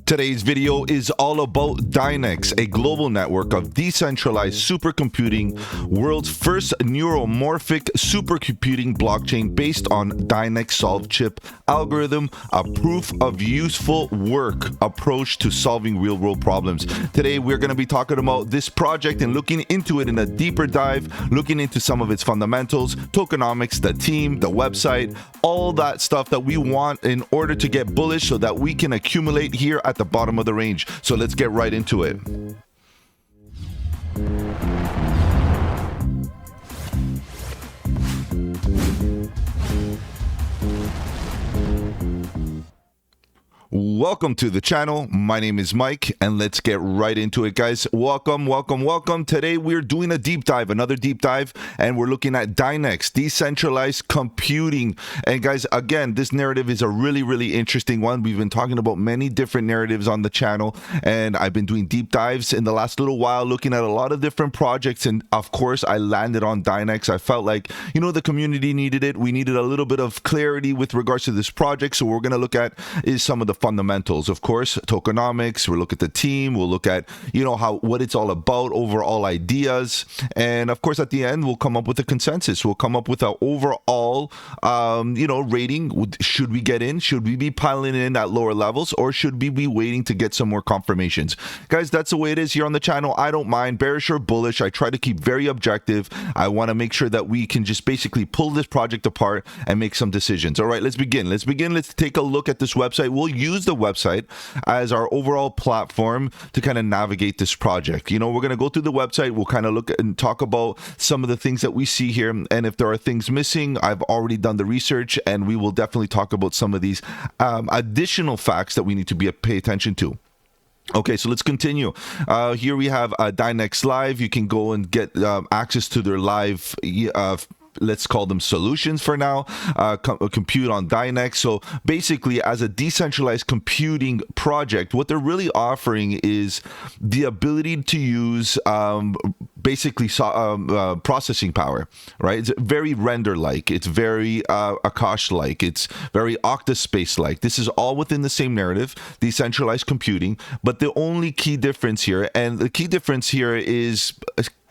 Today's video is all about DYNEX, a global network of decentralized supercomputing, world's first neuromorphic supercomputing blockchain based on DYNEX solved chip algorithm, a proof of useful work approach to solving real-world problems. Today, we're going to be talking about this project and looking into it in a deeper dive, looking into some of its fundamentals, tokenomics, the team, the website, all that stuff that we want in order to get bullish so that we can accumulate here at the bottom of the range. So let's get right into it. Welcome to the channel. My name is Mike, and let's get right into it, guys. Welcome. Today we're doing a deep dive, another deep dive, and we're looking at DYNEX, decentralized computing. And guys, again, this narrative is a really interesting one. We've been talking about many different narratives on the channel, and I've been doing deep dives in the last little while, looking at a lot of different projects, and of course, I landed on DYNEX. I felt like, you know, the community needed it. We needed a little bit of clarity with regards to this project, so what we're going to look at is some of the fundamentals, of course, tokenomics. We'll look at the team. We'll look at, you know, what it's all about, overall ideas, and of course, at the end, we'll come up with a consensus. We'll come up with an overall, rating. Should we get in? Should we be piling in at lower levels, or should we be waiting to get some more confirmations? Guys, that's the way it is here on the channel. I don't mind bearish or bullish. I try to keep very objective. I want to make sure that we can just basically pull this project apart and make some decisions. All right, let's begin. Let's take a look at this website. We'll use the website as our overall platform to kind of navigate this project. You know, we're going to go through the website. We'll kind of look and talk about some of the things that we see here. And if there are things missing, I've already done the research, and we will definitely talk about some of these additional facts that we need to pay attention to. Okay, so let's continue. Here we have DYNEX Live. You can go and get access to their live let's call them solutions for now, compute on DYNEX. So basically, as a decentralized computing project, what they're really offering is the ability to use basically processing power, right? It's very render-like. It's very Akash-like. It's very Octaspace-like. This is all within the same narrative, decentralized computing. But the only key difference here, and the key difference here is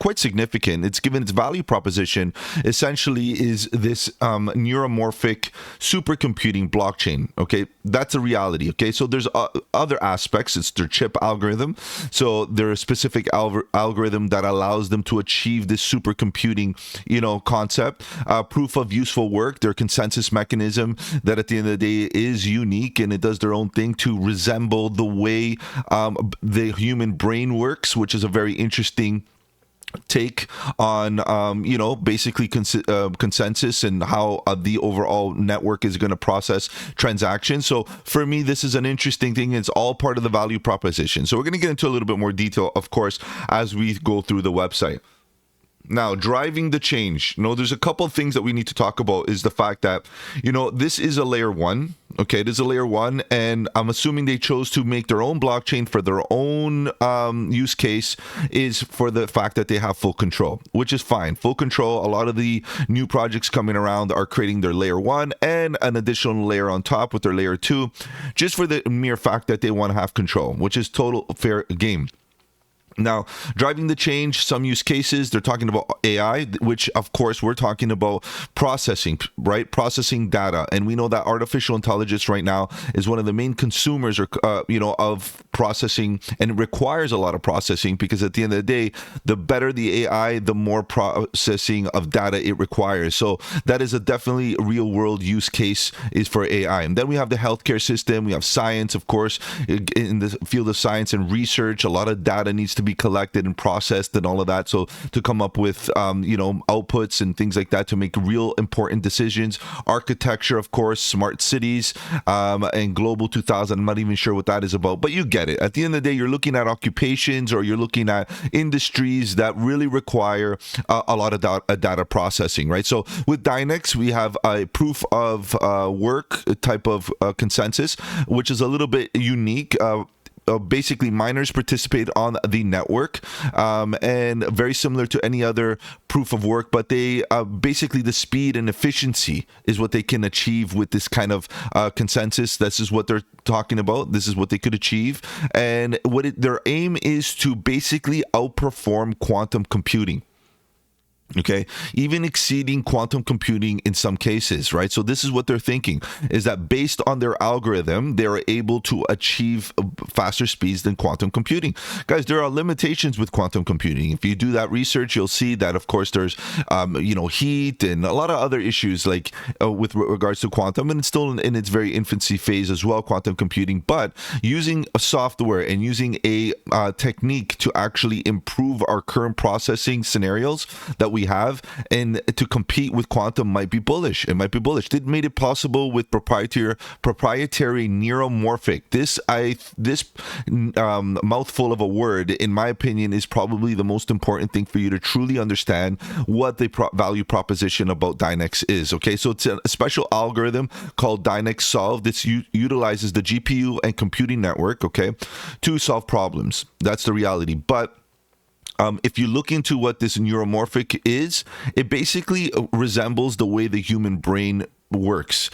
quite significant. It's given its value proposition essentially is this neuromorphic supercomputing blockchain. Okay, that's a reality. Okay, so there's other aspects. It's their chip algorithm. So there's a specific algorithm that allows them to achieve this supercomputing, you know, concept. Proof of useful work. Their consensus mechanism that at the end of the day is unique, and it does their own thing to resemble the way the human brain works, which is a very interesting take on basically consensus and how the overall network is going to process transactions. So for me, this is an interesting thing. It's all part of the value proposition. So we're going to get into a little bit more detail, of course, as we go through the website. Now, driving the change. There's a couple of things that we need to talk about. Is the fact that, this is a layer one. Okay, it is a layer one, and I'm assuming they chose to make their own blockchain for their own use case is for the fact that they have full control, which is fine. Full control. A lot of the new projects coming around are creating their layer one and an additional layer on top with their layer two, just for the mere fact that they want to have control, which is total fair game. Now, driving the change, some use cases, they're talking about AI, which, of course, we're talking about processing, right? Processing data. And we know that artificial intelligence right now is one of the main consumers, of processing, and it requires a lot of processing because at the end of the day, the better the AI, the more processing of data it requires. So that is a definitely real world use case is for AI. And then we have the healthcare system. We have science, of course, in the field of science and research. A lot of data needs to be collected and processed and all of that, so to come up with outputs and things like that to make real important decisions. Architecture, of course, smart cities, and global 2000. I'm not even sure what that is about, but you get it. At the end of the day, you're looking at occupations, or you're looking at industries that really require a lot of data processing, right? So with DYNEX, we have a proof of work type of consensus, which is a little bit unique. basically miners participate on the network, and very similar to any other proof of work, but they basically the speed and efficiency is what they can achieve with this kind of consensus. This is what they're talking about. This is what they could achieve, and their aim is to basically outperform quantum computing. Okay, even exceeding quantum computing in some cases, right? So this is what they're thinking, is that based on their algorithm, they're able to achieve faster speeds than quantum computing. Guys, there are limitations with quantum computing. If you do that research, you'll see that, of course, there's, heat and a lot of other issues like with regards to quantum, and it's still in its very infancy phase as well, quantum computing. But using a software and using a technique to actually improve our current processing scenarios that we have and to compete with quantum might be bullish. It might be bullish. It made it possible with proprietary neuromorphic. This mouthful of a word, in my opinion, is probably the most important thing for you to truly understand what the value proposition about DYNEX is. Okay, so it's a special algorithm called DYNEX Solve. This utilizes the GPU and computing network, okay, to solve problems. That's the reality. But if you look into what this neuromorphic is, it basically resembles the way the human brain works.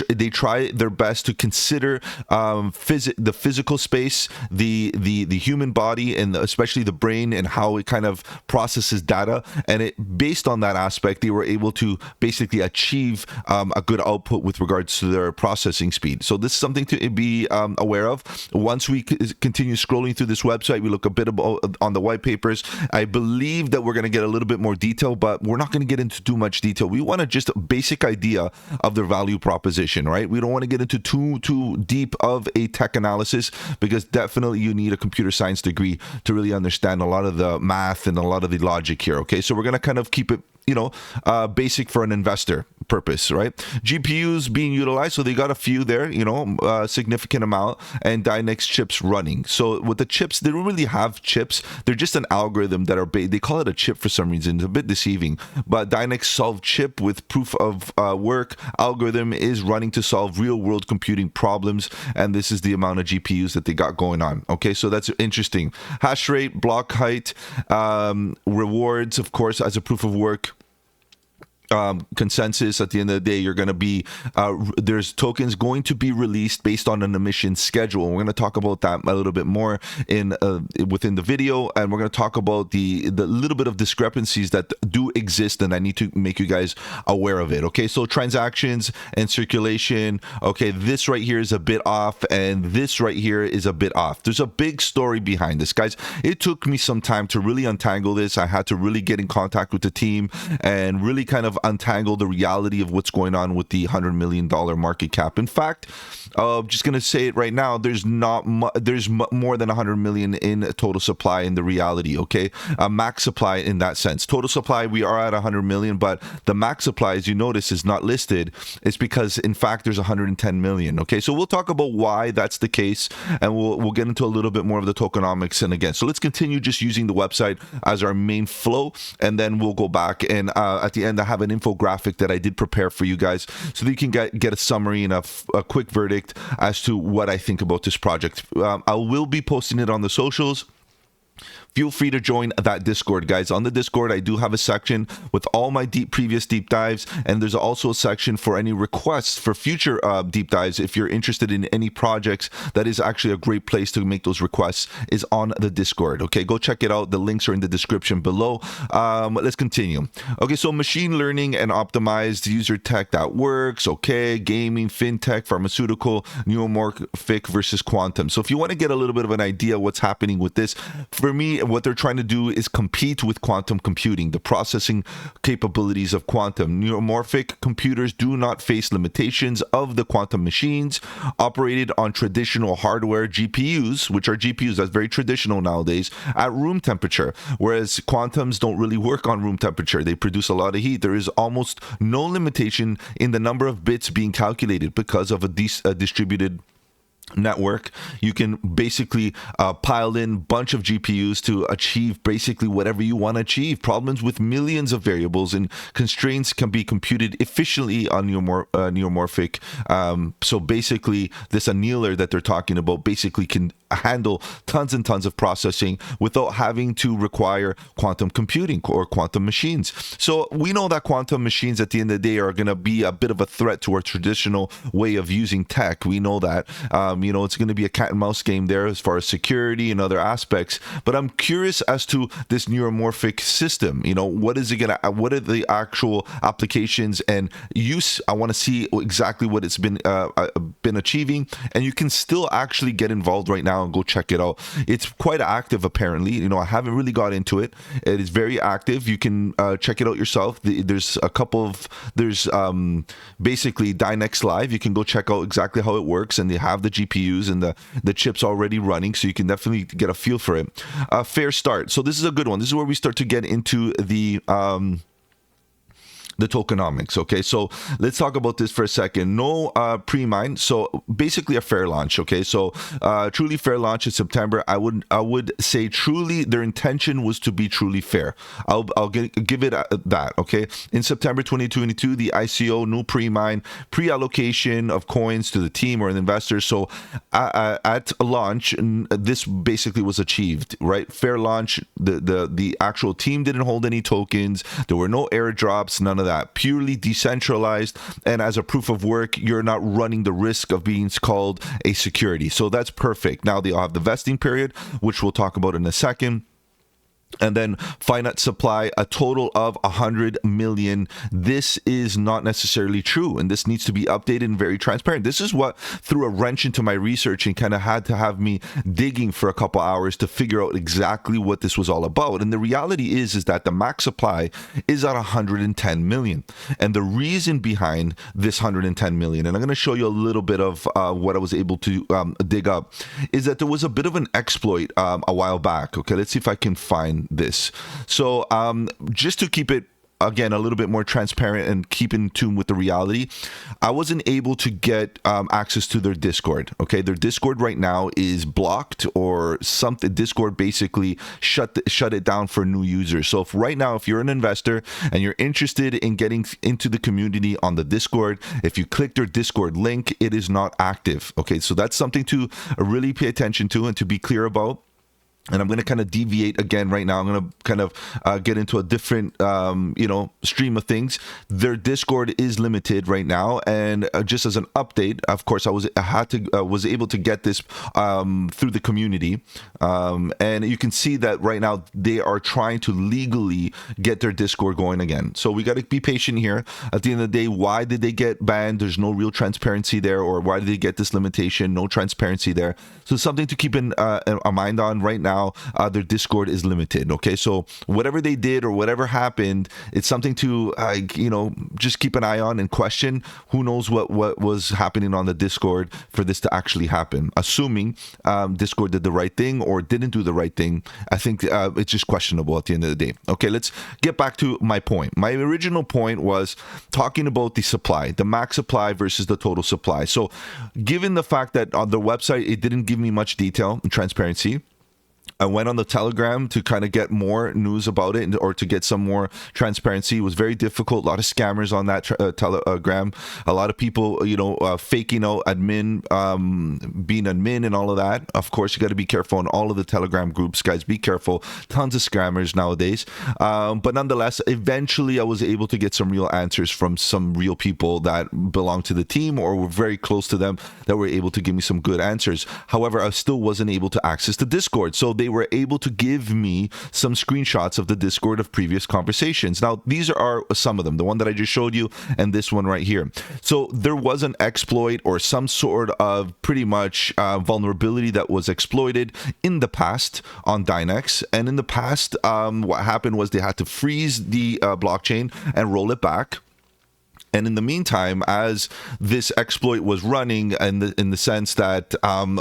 They try their best to consider the physical space, the human body, and especially the brain and how it kind of processes data. And based on that aspect, they were able to basically achieve a good output with regards to their processing speed. So this is something to be aware of. Once we continue scrolling through this website, we look a bit about on the white papers. I believe that we're going to get a little bit more detail, but we're not going to get into too much detail. We want just a basic idea of their value proposition, right? We don't want to get into too deep of a tech analysis, because definitely you need a computer science degree to really understand a lot of the math and a lot of the logic here. Okay, so we're going to kind of keep it basic for an investor purpose, right? GPUs being utilized, so they got a few there, a significant amount, and DYNEX chips running. So with the chips, they don't really have chips. They're just an algorithm that they call it a chip for some reason. It's a bit deceiving, but DYNEX Solve chip with proof of work algorithm is running to solve real world computing problems, and this is the amount of GPUs that they got going on. Okay, so that's interesting. Hash rate, block height, rewards, of course, as a proof of work. Consensus. At the end of the day, you're going to be there's tokens going to be released based on an emission schedule. We're going to talk about that a little bit more in within the video, and we're going to talk about the little bit of discrepancies that do exist, and I need to make you guys aware of it. Okay, so transactions and circulation. Okay, this right here is a bit off, and this right here is a bit off. There's a big story behind this, guys. It took me some time to really untangle this. I had to really get in contact with the team and really kind of untangle the reality of what's going on with the $100 million market cap. In fact, just going to say it right now, there's more than 100 million in total supply in the reality, okay? Max supply in that sense. Total supply, we are at 100 million, but the max supply, as you notice, is not listed. It's because, in fact, there's 110 million, okay? So we'll talk about why that's the case, and we'll get into a little bit more of the tokenomics. And again, so let's continue just using the website as our main flow, and then we'll go back, and at the end, I have an infographic that I did prepare for you guys so that you can get a summary and a quick verdict as to what I think about this project. I will be posting it on the socials. Feel free to join that Discord, guys. On the Discord, I do have a section with all my previous deep dives, and there's also a section for any requests for future deep dives. If you're interested in any projects, that is actually a great place to make those requests, is on the Discord. Okay, go check it out. The links are in the description below. Let's continue. Okay, so machine learning and optimized user tech that works. Okay, gaming, fintech, pharmaceutical, neuromorphic versus quantum. So if you want to get a little bit of an idea what's happening with this, for me, what they're trying to do is compete with quantum computing, the processing capabilities of quantum. Neuromorphic computers do not face limitations of the quantum machines operated on traditional hardware GPUs, which are GPUs, that's very traditional nowadays, at room temperature, whereas quantums don't really work on room temperature. They produce a lot of heat. There is almost no limitation in the number of bits being calculated because of a distributed network. You can basically pile in bunch of GPUs to achieve basically whatever you want to achieve. Problems with millions of variables and constraints can be computed efficiently on neuromorphic. So basically, this annealer that they're talking about basically can handle tons and tons of processing without having to require quantum computing or quantum machines. So we know that quantum machines at the end of the day are going to be a bit of a threat to our traditional way of using tech. We know that. It's going to be a cat and mouse game there as far as security and other aspects. But I'm curious as to this neuromorphic system. What is it going to? What are the actual applications and use? I want to see exactly what it's been achieving, and you can still actually get involved right now and go check it out. It's quite active, apparently. I haven't really got into it. It is very active. You can check it out yourself. There's basically DYNEX Live. You can go check out exactly how it works, and they have the GPUs and the chips already running, so you can definitely get a feel for it. Fair start. So this is a good one. This is where we start to get into the tokenomics. Okay, so let's talk about this for a second. No pre-mine, so basically a fair launch. Okay, so truly fair launch in September. I would say truly their intention was to be truly fair. I'll give it that. Okay, in September 2022, the ICO, no pre-mine, pre-allocation of coins to the team or the investors. So at launch, this basically was achieved. Right, fair launch. The actual team didn't hold any tokens. There were no airdrops. None of that. Purely decentralized, and as a proof of work, you're not running the risk of being called a security. So that's perfect. Now they'll have the vesting period, which we'll talk about in a second. And then finite supply, a total of 100 million. This is not necessarily true, and this needs to be updated and very transparent. This is what threw a wrench into my research and kind of had to have me digging for a couple hours to figure out exactly what this was all about. And the reality is that the max supply is at 110 million. And the reason behind this 110 million, and I'm going to show you a little bit of what I was able to dig up, is that there was a bit of an exploit a while back. Okay, let's see if I can find this. So just to keep it again a little bit more transparent and keep in tune with the reality, I wasn't able to get access to their Discord. Okay, their Discord right now is blocked or something. Discord basically shut it down for new users. So if you're an investor and you're interested in getting into the community on the Discord, if you click their Discord link, it is not active. Okay, so that's something to really pay attention to and to be clear about. And I'm going to kind of deviate again right now. I'm going to kind of get into a different, stream of things. Their Discord is limited right now, and just as an update, of course, I was able to get this through the community, and you can see that right now they are trying to legally get their Discord going again. So we got to be patient here. At the end of the day, why did they get banned? There's no real transparency there, or why did they get this limitation? No transparency there. So something to keep in a mind on right now. Their Discord is limited. Okay, so whatever they did or whatever happened, it's something to just keep an eye on and question. Who knows what was happening on the Discord for this to actually happen? Assuming Discord did the right thing or didn't do the right thing, I think it's just questionable at the end of the day. Okay, let's get back to my point. My original point was talking about the supply, the max supply versus the total supply. So given the fact that on the website it didn't give me much detail and transparency, I went on the Telegram to kind of get more news about it or to get some more transparency. It was very difficult. A lot of scammers on that Telegram. A lot of people, faking out admin, being admin and all of that. Of course, you got to be careful on all of the Telegram groups, guys. Be careful. Tons of scammers nowadays. But nonetheless, eventually I was able to get some real answers from some real people that belong to the team or were very close to them that were able to give me some good answers. However, I still wasn't able to access the Discord. So they were able to give me some screenshots of the Discord of previous conversations. Now, these are some of them, the one that I just showed you and this one right here. So there was an exploit or some sort of pretty much vulnerability that was exploited in the past on DYNEX. And in the past, what happened was they had to freeze the blockchain and roll it back. And in the meantime, as this exploit was running, and in the sense that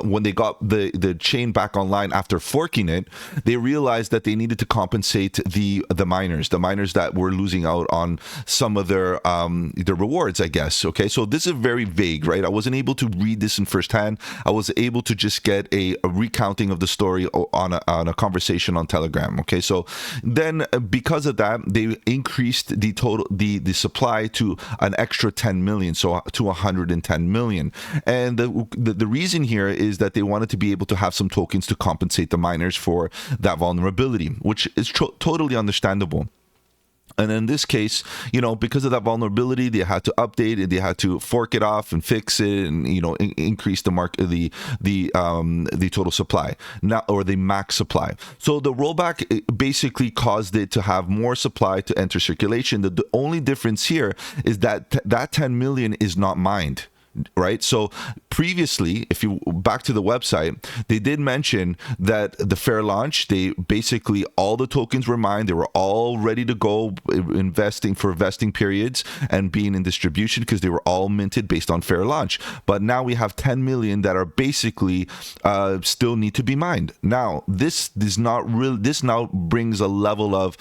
when they got the chain back online after forking it, they realized that they needed to compensate the miners that were losing out on some of their rewards, I guess. Okay, so this is very vague, right? I wasn't able to read this in firsthand. I was able to just get a recounting of the story on a conversation on Telegram. Okay, so then because of that, they increased the total the supply to an extra 10 million, so to 110 million. And the reason here is that they wanted to be able to have some tokens to compensate the miners for that vulnerability, which is totally understandable. And in this case, because of that vulnerability, they had to update it, they had to fork it off and fix it, and increase the total supply now, or the max supply. So the rollback basically caused it to have more supply to enter circulation. The only difference here is that that 10 million is not mined. Right. So previously, if you back to the website, they did mention that the fair launch, they basically all the tokens were mined. They were all ready to go investing for vesting periods and being in distribution because they were all minted based on fair launch. But now we have 10 million that are basically still need to be mined. Now, this is not real. This now brings a level of,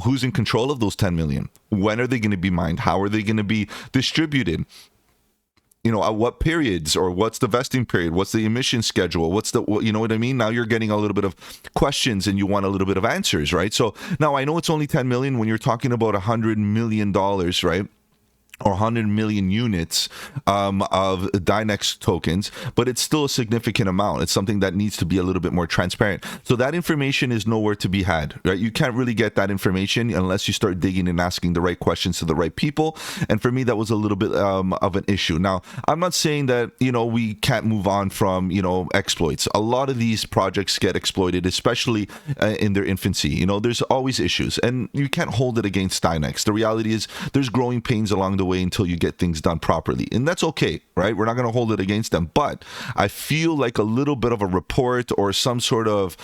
who's in control of those 10 million? When are they going to be mined? How are they going to be distributed? At what periods, or what's the vesting period? What's the emission schedule? What's you know what I mean? Now you're getting a little bit of questions and you want a little bit of answers, right? So now I know it's only 10 million when you're talking about $100 million, right? Or 100 million units of DYNEX tokens, but it's still a significant amount. It's something that needs to be a little bit more transparent. So that information is nowhere to be had, right? You can't really get that information unless you start digging and asking the right questions to the right people. And for me, that was a little bit of an issue. Now, I'm not saying that, we can't move on from, exploits. A lot of these projects get exploited, especially in their infancy. There's always issues, and you can't hold it against DYNEX. The reality is there's growing pains along the way until you get things done properly, and that's okay, right? We're not going to hold it against them, but I feel like a little bit of a report or some sort of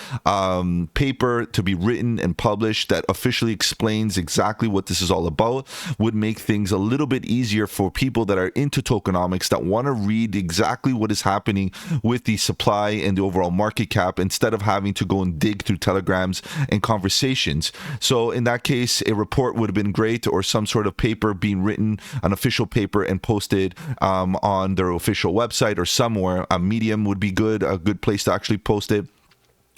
paper to be written and published that officially explains exactly what this is all about would make things a little bit easier for people that are into tokenomics, that want to read exactly what is happening with the supply and the overall market cap, instead of having to go and dig through telegrams and conversations. So in that case, a report would have been great, or some sort of paper being written, an official paper, and posted on their official website or somewhere. A Medium would be good, a good place to actually post it,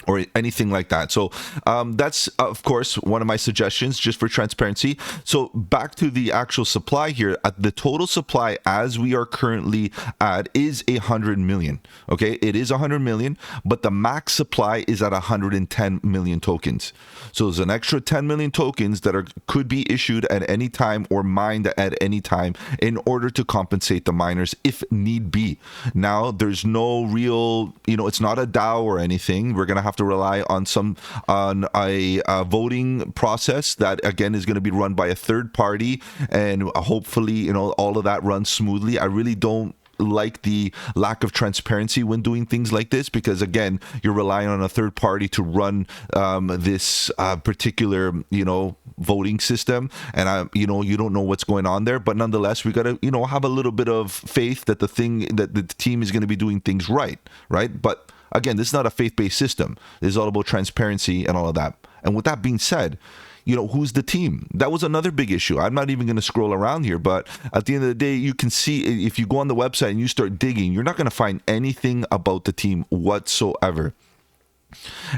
or anything like that. So that's, of course, one of my suggestions, just for transparency. So back to the actual supply here. The total supply as we are currently at is 100 million. Okay, it is 100 million, but the max supply is at 110 million tokens. So there's an extra 10 million tokens that could be issued at any time or mined at any time in order to compensate the miners if need be. Now, there's no real, it's not a DAO or anything. We're going to have to rely on a voting process that, again, is going to be run by a third party, and hopefully all of that runs smoothly. I really don't like the lack of transparency when doing things like this, because again, you're relying on a third party to run this particular voting system, and you don't know what's going on there. But nonetheless, we got to have a little bit of faith that the team is going to be doing things right. But again, this is not a faith-based system. This is all about transparency and all of that. And with that being said, who's the team? That was another big issue. I'm not even going to scroll around here, but at the end of the day, you can see, if you go on the website and you start digging, you're not going to find anything about the team whatsoever.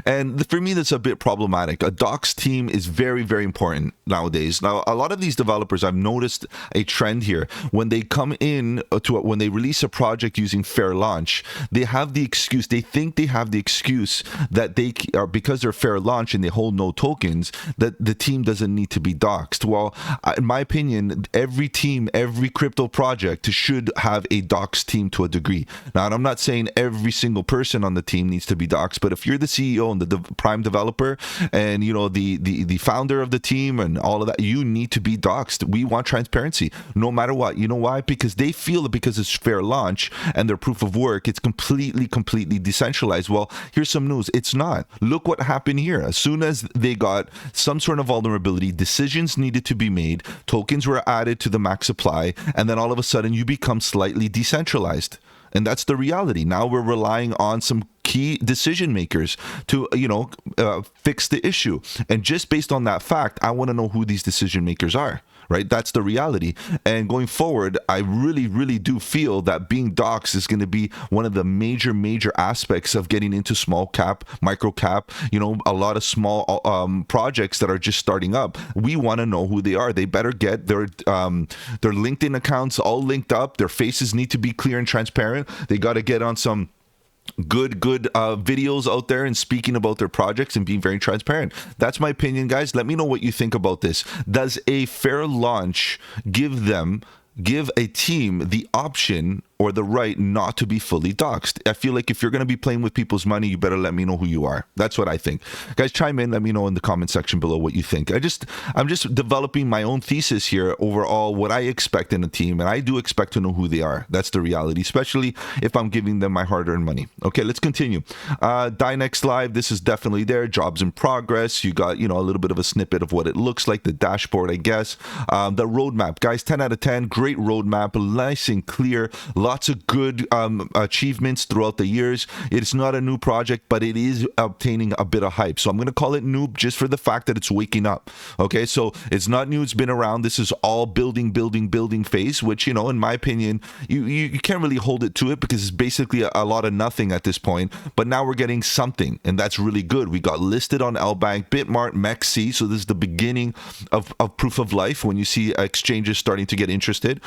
And for me, that's a bit problematic. A docs team is very, very important nowadays. Now, a lot of these developers, I've noticed a trend here. When they come in when they release a project using fair launch, they have the excuse, they think they have the excuse that they are, because they're fair launch and they hold no tokens, that the team doesn't need to be doxed. Well, in my opinion, every team, every crypto project should have a docs team to a degree. Now, and I'm not saying every single person on the team needs to be doxed, but if you're the CEO and the prime developer and, you know, the founder of the team and all of that, you need to be doxxed. We want transparency no matter what. You know why? Because they feel that because it's fair launch and their proof of work, it's completely decentralized. Well, here's some news. It's not. Look what happened here. As soon as they got some sort of vulnerability, decisions needed to be made, tokens were added to the max supply, and then all of a sudden you become slightly decentralized. And that's the reality. Now we're relying on some key decision makers to, you know, fix the issue. And just based on that fact, I want to know who these decision makers are. Right? That's the reality. And going forward, I really do feel that being doxxed is going to be one of the major aspects of getting into small cap, micro cap, you know, a lot of small projects that are just starting up. We want to know who they are. They better get their LinkedIn accounts all linked up. Their faces need to be clear and transparent. They got to get on some good videos out there and speaking about their projects and being very transparent. That's my opinion, guys. Let me know what you think about this. Does a fair launch give a team the option or the right not to be fully doxxed? I feel like if you're going to be playing with people's money, you better let me know who you are. That's what I think. Guys, chime in. Let me know in the comment section below what you think. I'm just developing my own thesis here overall, what I expect in a team, and I do expect to know who they are. That's the reality, especially if I'm giving them my hard-earned money. Okay, let's continue. DYNEX Live, this is definitely there. Jobs in progress. You got, you know, a little bit of a snippet of what it looks like, the dashboard, I guess. The roadmap, guys, 10 out of 10. Great roadmap, nice and clear. Lots of good achievements throughout the years. It's not a new project, but it is obtaining a bit of hype. So I'm going to call it new just for the fact that it's waking up. Okay, so it's not new. It's been around. This is all building phase, which, you know, in my opinion, you can't really hold it to it because it's basically a lot of nothing at this point. But now we're getting something, and that's really good. We got listed on LBank, Bitmart, MEXC. So this is the beginning of proof of life when you see exchanges starting to get interested.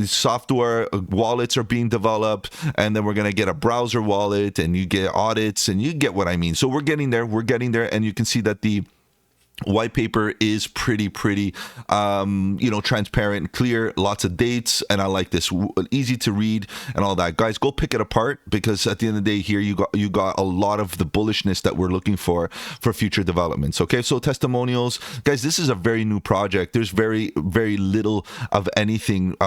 Software wallets are being developed, and then we're going to get a browser wallet, and you get audits, and you get what I mean. So we're getting there, and you can see that the white paper is pretty you know, transparent, clear, lots of dates, and I like this, easy to read and all that. Guys, go pick it apart, because at the end of the day here you got a lot of the bullishness that we're looking for future developments. Okay, so testimonials, guys, this is a very new project. There's very little of anything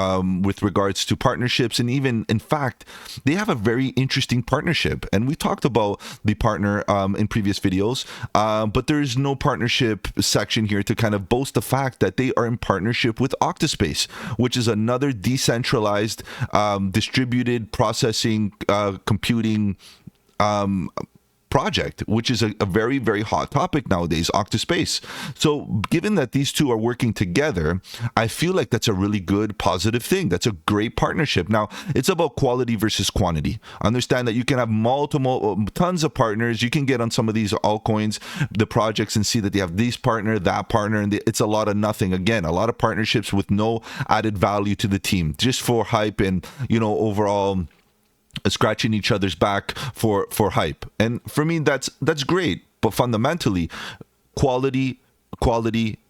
with regards to partnerships, and even in fact they have a very interesting partnership, and we talked about the partner in previous videos, but there's no partnership section here to kind of boast the fact that they are in partnership with Octaspace, which is another decentralized distributed processing computing project, which is a very hot topic nowadays, Octaspace. So given that these two are working together, I feel like that's a really good positive thing. That's a great partnership. Now, it's about quality versus quantity. Understand that you can have tons of partners. You can get on some of these altcoins, the projects, and see that they have this partner, that partner, and it's a lot of nothing. Again, a lot of partnerships with no added value to the team, just for hype and, you know, overall scratching each other's back for hype. And for me, that's great, but fundamentally quality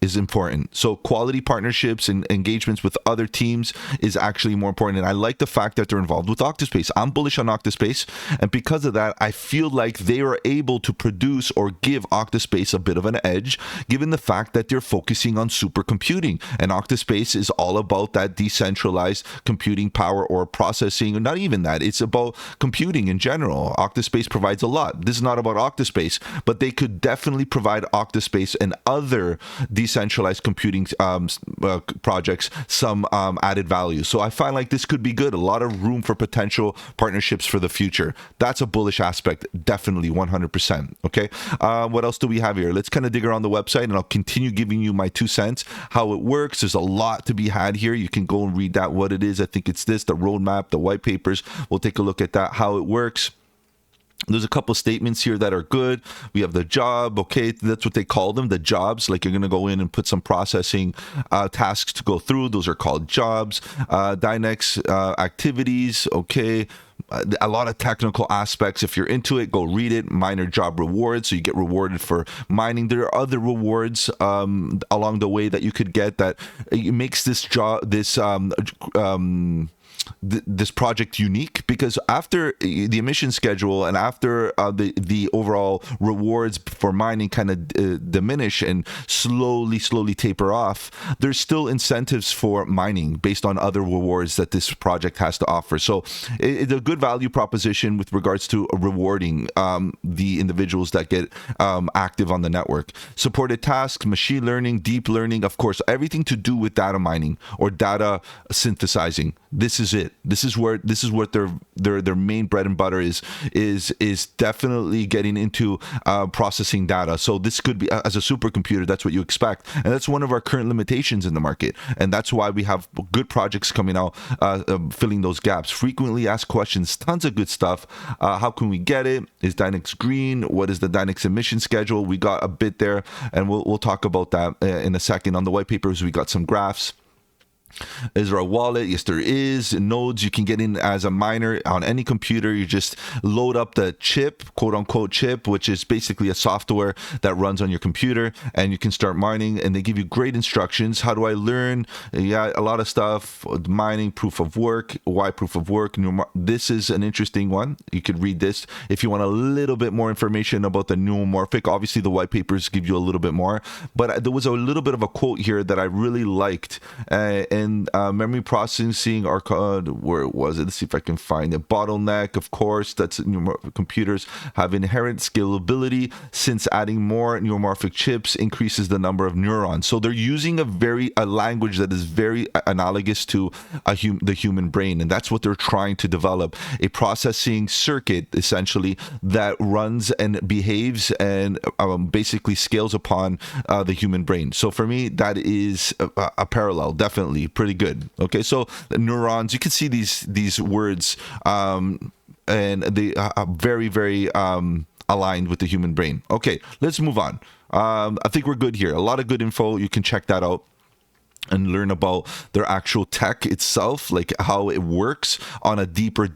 is important. So quality partnerships and engagements with other teams is actually more important. And I like the fact that they're involved with Octaspace. I'm bullish on Octaspace, and because of that, I feel like they are able to produce or give Octaspace a bit of an edge, given the fact that they're focusing on supercomputing. And Octaspace is all about that decentralized computing power or processing, or not even that. It's about computing in general. Octaspace provides a lot. This is not about Octaspace, but they could definitely provide Octaspace and other decentralized computing projects some added value. So I find like this could be good. A lot of room for potential partnerships for the future. That's a bullish aspect, definitely 100%. Okay, what else do we have here? Let's kind of dig around the website, and I'll continue giving you my 2 cents, how it works. There's a lot to be had here. You can go and read that, what it is. I think it's this, the roadmap, the white papers. We'll take a look at that, how it works. There's a couple statements here that are good. We have the job. Okay, that's what they call them, the jobs. Like, you're going to go in and put some processing tasks to go through. Those are called jobs. DYNEX activities. Okay. A lot of technical aspects. If you're into it, go read it. Miner job rewards, so you get rewarded for mining. There are other rewards along the way that you could get that it makes this job, this project unique, because after the emission schedule and after the overall rewards for mining kind of diminish and slowly taper off, there's still incentives for mining based on other rewards that this project has to offer. So it's a good value proposition with regards to rewarding the individuals that get active on the network. Supported tasks, machine learning, deep learning, of course, everything to do with data mining or data synthesizing. This is it. This is what their main bread and butter is definitely getting into processing data. So this could be, as a supercomputer, that's what you expect, and that's one of our current limitations in the market, and that's why we have good projects coming out filling those gaps. Frequently asked questions, tons of good stuff. How can we get it? Is DYNEX green? What is the DYNEX emission schedule? We got a bit there, and we'll talk about that in a second. On the white papers, we got some graphs. Is there a wallet? Yes, there is. Nodes, you can get in as a miner on any computer. You just load up the chip, quote unquote chip, which is basically a software that runs on your computer, and you can start mining, and they give you great instructions. How do I learn? Yeah, a lot of stuff. Mining, proof of work. Why proof of work? This is an interesting one. You could read this if you want a little bit more information about the neuromorphic. Obviously, the white papers give you a little bit more, but there was a little bit of a quote here that I really liked. And memory processing, our where was it? Let's see if I can find it. Bottleneck, of course, that's computers have inherent scalability since adding more neuromorphic chips increases the number of neurons. So they're using a language that is very analogous to the human brain, and that's what they're trying to develop, a processing circuit essentially that runs and behaves and basically scales upon the human brain. So for me, that is a parallel, definitely pretty good. Okay, so the neurons, you can see these words, and they are very aligned with the human brain. Okay, let's move on. I think we're good here. A lot of good info. You can check that out and learn about their actual tech itself, like how it works on a deeper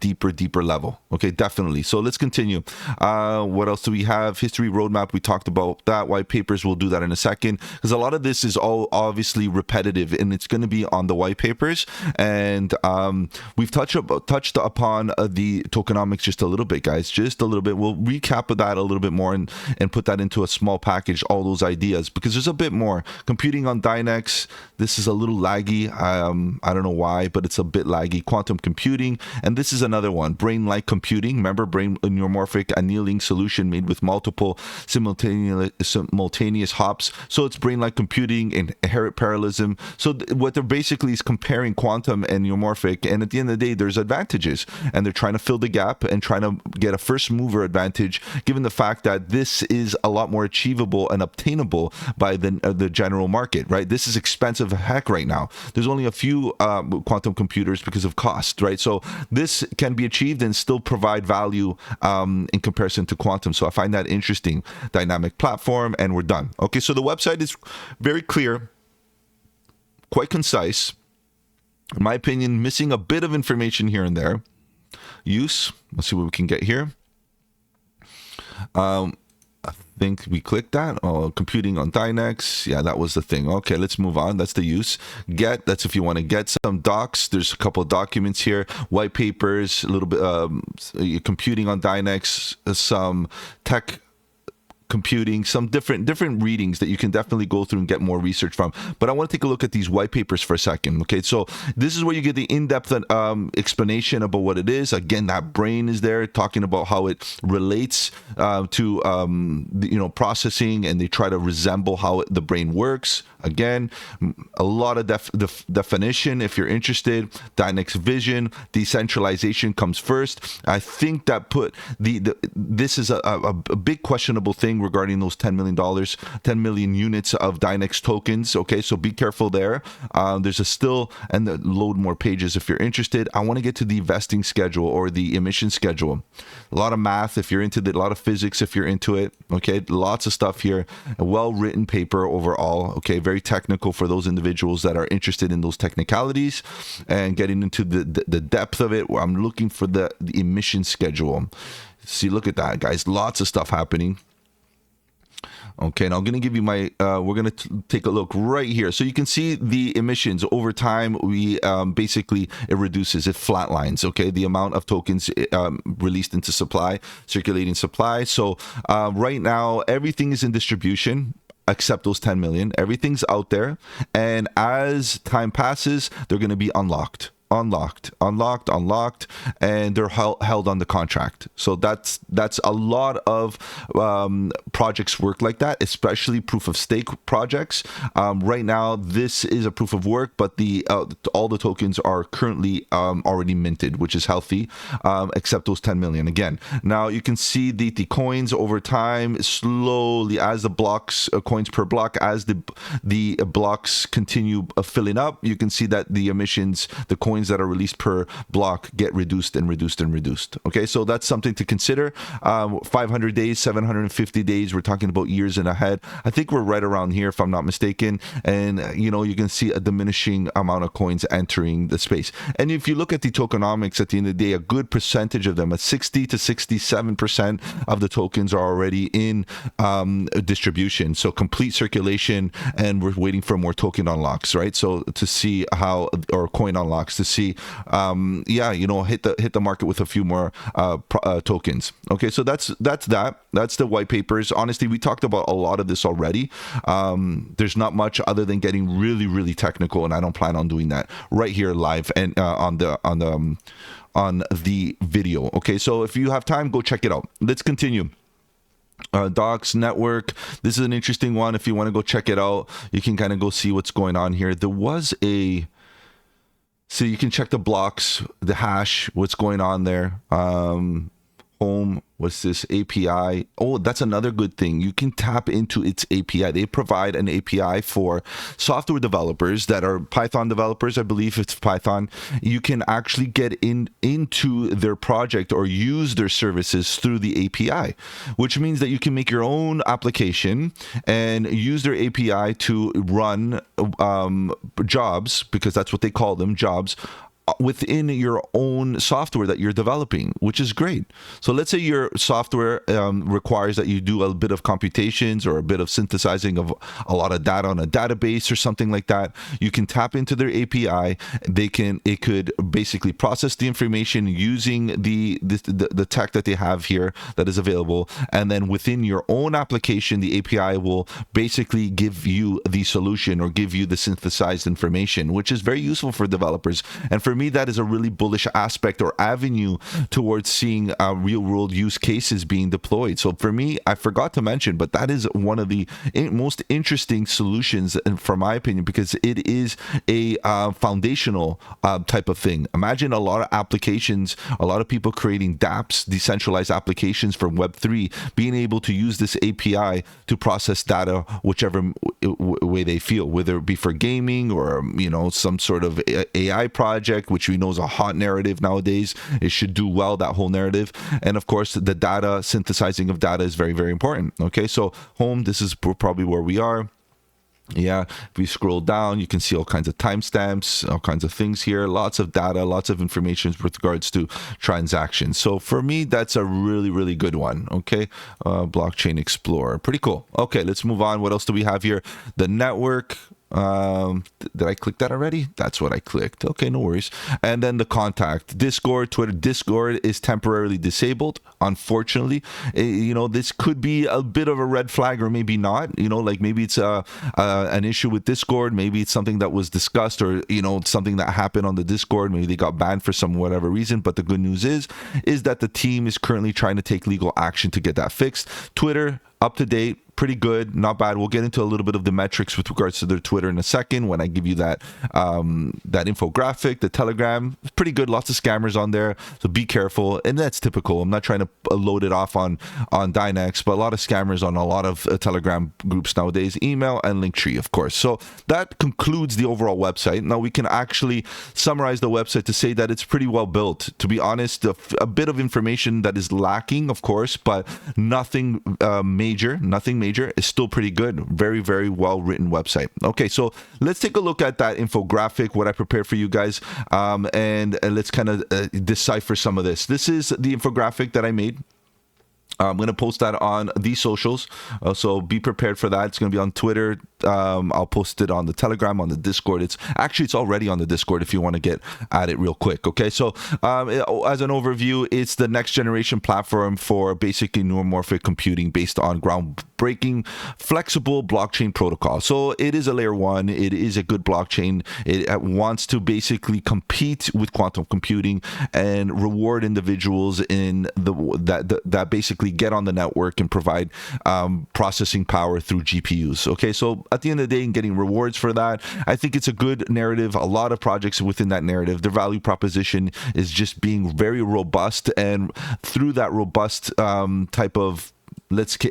level. Okay, definitely. So let's continue. What else do we have? History roadmap, we talked about that. White papers, we'll do that in a second, because a lot of this is all obviously repetitive, and it's going to be on the white papers. And we've touched upon the tokenomics just a little bit, guys, just a little bit. We'll recap that a little bit more and put that into a small package, all those ideas, because there's a bit more. Computing on DYNEX, this is a little laggy. I don't know why, but it's a bit laggy. Quantum computing, and this is another one. Brain-like computing. Remember, brain neuromorphic annealing solution made with multiple simultaneous hops. So it's brain-like computing, inherent parallelism. So what they're basically is comparing quantum and neuromorphic, and at the end of the day, there's advantages, and they're trying to fill the gap and trying to get a first mover advantage, given the fact that this is a lot more achievable and obtainable by the general market, right? This is expensive heck right now. There's only a few quantum computers because of cost, right? So this can be achieved and still provide value in comparison to quantum. So I find that interesting. Dynamic platform, and we're done. Okay, so the website is very clear, quite concise. In my opinion, missing a bit of information here and there. Use, let's see what we can get here. I think we clicked that. Oh, computing on DYNEX. Yeah, that was the thing. Okay, let's move on. That's the use. Get, that's if you want to get some docs. There's a couple of documents here. White papers, a little bit, computing on DYNEX, some tech computing, some different readings that you can definitely go through and get more research from. But I want to take a look at these white papers for a second. Okay, so this is where you get the in-depth explanation about what it is. Again, that brain is there talking about how it relates to processing, and they try to resemble how the brain works. Again, a lot of definition if you're interested. DYNEX vision, decentralization comes first. I think that this is a big questionable thing regarding those $10 million units of DYNEX tokens. Okay, so be careful there. There's and load more pages if you're interested. I want to get to the vesting schedule or the emission schedule. A lot of math if you're into it, a lot of physics if you're into it. Okay, lots of stuff here. A well-written paper overall. Okay, very technical for those individuals that are interested in those technicalities and getting into the depth of it. I'm looking for the emission schedule. See, look at that, guys. Lots of stuff happening. Okay, and I'm going to give you my, we're going to take a look right here. So you can see the emissions over time. We basically, it reduces, it flatlines, okay, the amount of tokens released into supply, circulating supply. So right now, everything is in distribution except those 10 million. Everything's out there. And as time passes, they're going to be unlocked, and they're held on the contract. So that's a lot of projects work like that, especially proof of stake projects. Right now, this is a proof of work, but all the tokens are currently already minted, which is healthy, except those 10 million again. Now you can see the coins over time, slowly as the blocks, coins per block, as the blocks continue filling up, you can see that the emissions, the coins that are released per block get reduced and reduced and reduced. Okay, so that's something to consider. 500 days, 750 days, we're talking about years and ahead. I think we're right around here, if I'm not mistaken. And you know, you can see a diminishing amount of coins entering the space. And if you look at the tokenomics, at the end of the day, a good percentage of them, at 60 to 67% of the tokens are already in distribution, so complete circulation, and we're waiting for more token unlocks, right? So to see how, or coin unlocks, to see yeah, you know, hit the market with a few more tokens. Okay, so that's the white papers. Honestly, we talked about a lot of this already. There's not much other than getting really technical, and I don't plan on doing that right here live and on the video. Okay, so if you have time, go check it out. Let's continue. Docs network, this is an interesting one. If you want to go check it out, you can kind of go see what's going on here. There was so you can check the blocks, the hash, what's going on there. Home, what's this, API? Oh, that's another good thing. You can tap into its API. They provide an API for software developers that are Python developers. I believe it's Python. You can actually get into their project or use their services through the API, which means that you can make your own application and use their API to run jobs, because that's what they call them, jobs, within your own software that you're developing, which is great. So let's say your software requires that you do a bit of computations or a bit of synthesizing of a lot of data on a database or something like that. You can tap into their API. It could basically process the information using the tech that they have here that is available, and then within your own application, the API will basically give you the solution or give you the synthesized information, which is very useful for developers. And for me, that is a really bullish aspect or avenue towards seeing real world use cases being deployed. So for me, I forgot to mention, but that is one of the most interesting solutions, for my opinion, because it is a foundational type of thing. Imagine a lot of applications, a lot of people creating dApps, decentralized applications for Web3, being able to use this API to process data whichever way they feel, whether it be for gaming or, you know, some sort of AI project, which we know is a hot narrative nowadays. It should do well, that whole narrative. And of course, the data, synthesizing of data is very important. Okay, so home, this is probably where we are. Yeah, if we scroll down, you can see all kinds of timestamps, all kinds of things here, lots of data, lots of information with regards to transactions. So for me, that's a really good one. Okay, Blockchain Explorer, pretty cool. Okay, let's move on. What else do we have here? The network. Did I click that already? That's what I clicked. Okay, no worries. And then the contact, Discord, Twitter. Discord is temporarily disabled, unfortunately. You know, this could be a bit of a red flag, or maybe not. You know, like maybe it's an issue with Discord. Maybe it's something that was discussed, or, you know, something that happened on the Discord. Maybe they got banned for some whatever reason. But the good news is that the team is currently trying to take legal action to get that fixed. Twitter, up to date, pretty good, not bad. We'll get into a little bit of the metrics with regards to their Twitter in a second when I give you that that infographic. The Telegram, pretty good, lots of scammers on there, so be careful. And that's typical. I'm not trying to load it off on DYNEX, but a lot of scammers on a lot of Telegram groups nowadays. Email and Linktree, of course. So that concludes the overall website. Now we can actually summarize the website to say that it's pretty well built. To be honest, a bit of information that is lacking, of course, but nothing major. Is still pretty good. Very well written website. Okay, so let's take a look at that infographic, what I prepared for you guys, and let's kind of decipher some of this. This is the infographic that I made. I'm going to post that on the socials, so be prepared for that. It's going to be on Twitter. I'll post it on the Telegram, on the Discord. It's already on the Discord if you want to get at it real quick. Okay, so as an overview, it's the next generation platform for basically neuromorphic computing based on groundbreaking flexible blockchain protocol. So it is a layer 1. It is a good blockchain. It wants to basically compete with quantum computing and reward individuals in that basically get on the network and provide processing power through GPUs. Okay, so at the end of the day, in getting rewards for that, I think it's a good narrative. A lot of projects within that narrative, their value proposition is just being very robust, and through that robust type of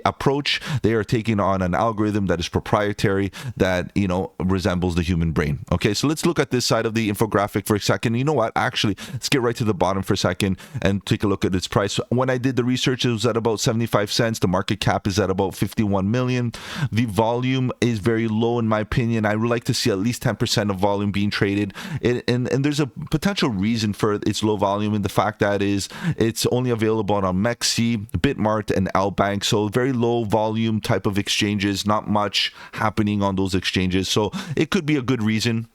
approach, they are taking on an algorithm that is proprietary, that resembles the human brain. Okay, so let's look at this side of the infographic for a second. You know what, actually, let's get right to the bottom for a second and take a look at its price. When I did the research, it was at about 75 cents. The market cap is at about 51 million. The volume is very low in my opinion. I would like to see at least 10% of volume being traded, and there's a potential reason for its low volume, and the fact that is it's only available on MEXC, Bitmart, and Albank. So very low volume type of exchanges, not much happening on those exchanges. So it could be a good reason.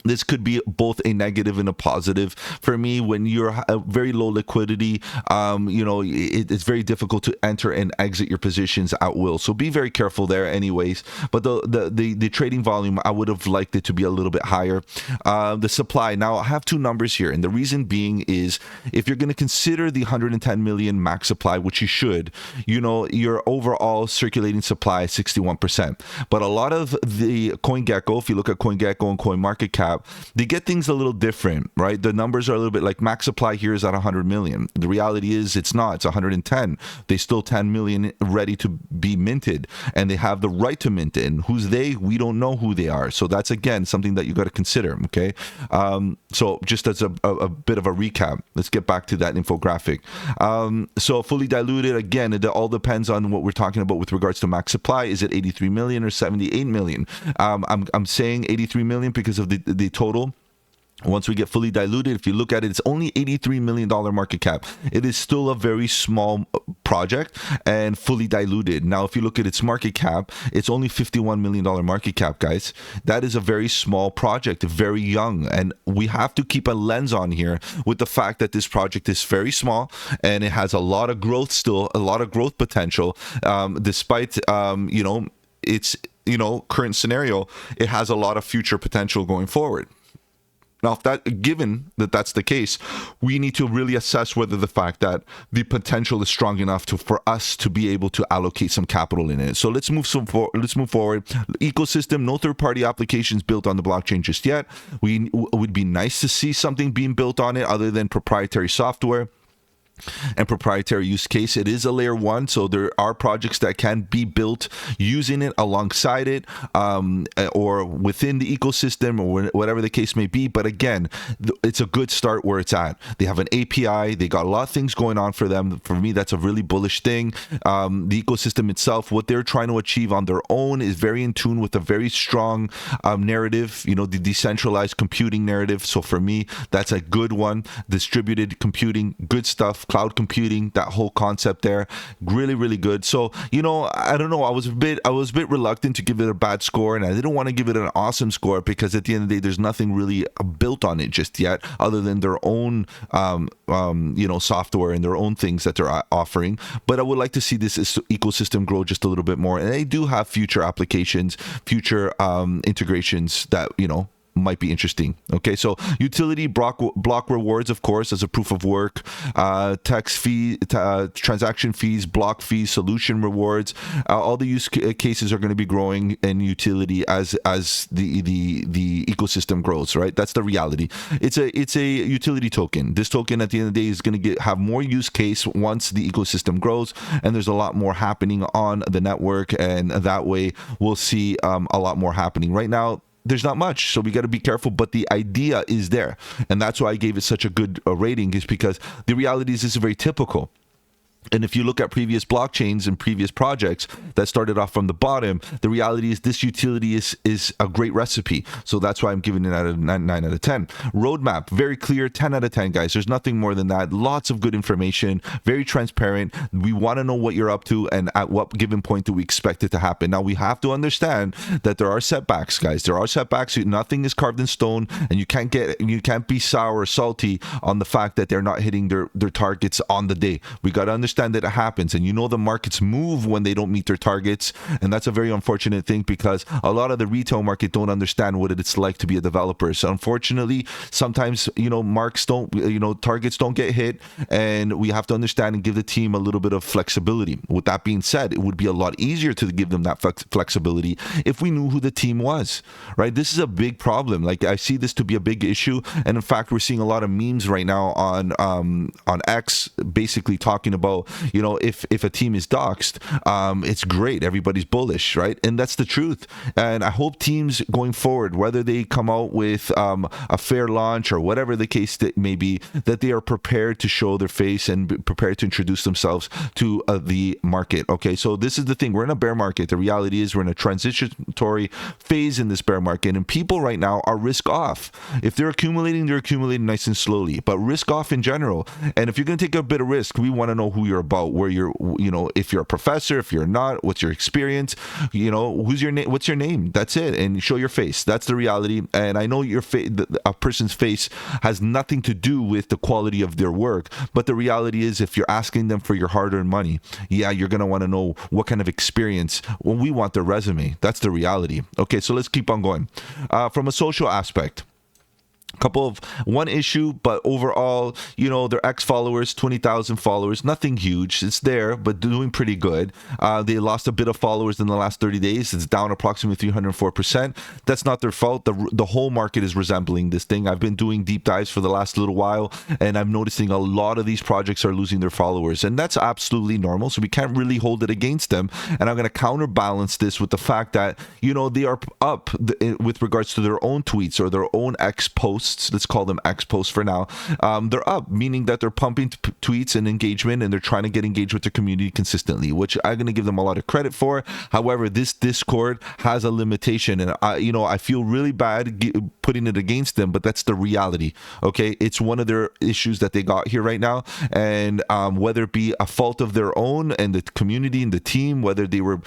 This could be both a negative and a positive. For me, when you're a very low liquidity, it's very difficult to enter and exit your positions at will. So be very careful there anyways. But the trading volume, I would have liked it to be a little bit higher. The supply, now I have two numbers here. And the reason being is, if you're going to consider the 110 million max supply, which you should, your overall circulating supply is 61%. But a lot of the CoinGecko, if you look at CoinGecko and CoinMarketCap, they get things a little different, right? The numbers are a little bit like max supply here is at 100 million. The reality is it's not. It's 110. They still 10 million ready to be minted, and they have the right to mint it. And who's they? We don't know who they are. So that's, again, something that you got to consider, okay? So just as a bit of a recap, let's get back to that infographic. So fully diluted, again, it all depends on what we're talking about with regards to max supply. Is it 83 million or 78 million? I'm saying 83 million because of the total. Once we get fully diluted, if you look at it, it's only $83 million market cap. It is still a very small project and fully diluted. Now, if you look at its market cap, it's only $51 million market cap, guys. That is a very small project, very young. And we have to keep a lens on here with the fact that this project is very small and it has a lot of growth still, a lot of growth potential, despite, its current scenario. It has a lot of future potential going forward. Now, given that that's the case, we need to really assess whether the fact that the potential is strong enough for us to be able to allocate some capital in it. So let's move forward. Ecosystem, no third-party applications built on the blockchain just yet. It would be nice to see something being built on it other than proprietary software and proprietary use case. It is a layer 1, so there are projects that can be built using it alongside it, or within the ecosystem, or whatever the case may be. But again, it's a good start where it's at. They have an API. They got a lot of things going on for them. For me, that's a really bullish thing. The ecosystem itself, what they're trying to achieve on their own, is very in tune with a very strong narrative, the decentralized computing narrative. So for me, that's a good one. Distributed computing, good stuff. Cloud computing, that whole concept there, really, really good. So, I don't know. I was a bit reluctant to give it a bad score, and I didn't want to give it an awesome score because at the end of the day, there's nothing really built on it just yet, other than their own, software and their own things that they're offering. But I would like to see this ecosystem grow just a little bit more, and they do have future applications, future integrations that might be interesting. Okay, so utility block rewards, of course, as a proof of work, tax fee, transaction fees, block fees, solution rewards. All the use cases are going to be growing in utility as the ecosystem grows. Right, that's the reality. It's a utility token. This token, at the end of the day, is going to have more use case once the ecosystem grows, and there's a lot more happening on the network, and that way we'll see a lot more happening. Right now, there's not much, so we got to be careful, but the idea is there, and that's why I gave it such a good rating, is because the reality is this is very typical. And if you look at previous blockchains and previous projects that started off from the bottom, the reality is this utility is a great recipe. So that's why I'm giving it a 9 out of 10. Roadmap, very clear, 10 out of 10, guys. There's nothing more than that. Lots of good information, very transparent. We want to know what you're up to and at what given point do we expect it to happen. Now, we have to understand that there are setbacks, guys. There are setbacks. Nothing is carved in stone, and you can't be sour or salty on the fact that they're not hitting their targets on the day. We got to understand that it happens, and the markets move when they don't meet their targets, and that's a very unfortunate thing because a lot of the retail market don't understand what it's like to be a developer. So unfortunately, sometimes targets don't get hit, and we have to understand and give the team a little bit of flexibility. With that being said, it would be a lot easier to give them that flexibility if we knew who the team was, right? This is a big problem. Like, I see this to be a big issue, and in fact, we're seeing a lot of memes right now on X, basically talking about if a team is doxxed, it's great, everybody's bullish, right? And that's the truth. And I hope teams going forward, whether they come out with a fair launch or whatever the case that may be, that they are prepared to show their face and prepared to introduce themselves to the market. Okay, so this is the thing. We're in a bear market. The reality is we're in a transitory phase in this bear market, and people right now are risk off. If they're accumulating nice and slowly, but risk off in general. And if you're going to take a bit of risk, we want to know who you're about, where you're, if you're a professor, if you're not, what's your experience, who's your name, what's your name, that's it, and show your face. That's the reality. And I know a person's face has nothing to do with the quality of their work, but the reality is if you're asking them for your hard-earned money, yeah, you're going to want to know what kind of experience. Well, we want their resume. That's the reality. Okay, so let's keep on going. From a social aspect, one issue, but overall, their X followers, 20,000 followers, nothing huge. It's there, but doing pretty good. They lost a bit of followers in the last 30 days. It's down approximately 304%. That's not their fault. The whole market is resembling this thing. I've been doing deep dives for the last little while, and I'm noticing a lot of these projects are losing their followers, and that's absolutely normal. So we can't really hold it against them. And I'm going to counterbalance this with the fact that, they are up with regards to their own tweets or their own X posts. Let's call them X posts for now. They're up, meaning that they're pumping tweets and engagement, and they're trying to get engaged with their community consistently, which I'm going to give them a lot of credit for. However, this Discord has a limitation, and I feel really bad putting it against them, but that's the reality. Okay, it's one of their issues that they got here right now, and whether it be a fault of their own and the community and the team, whether they were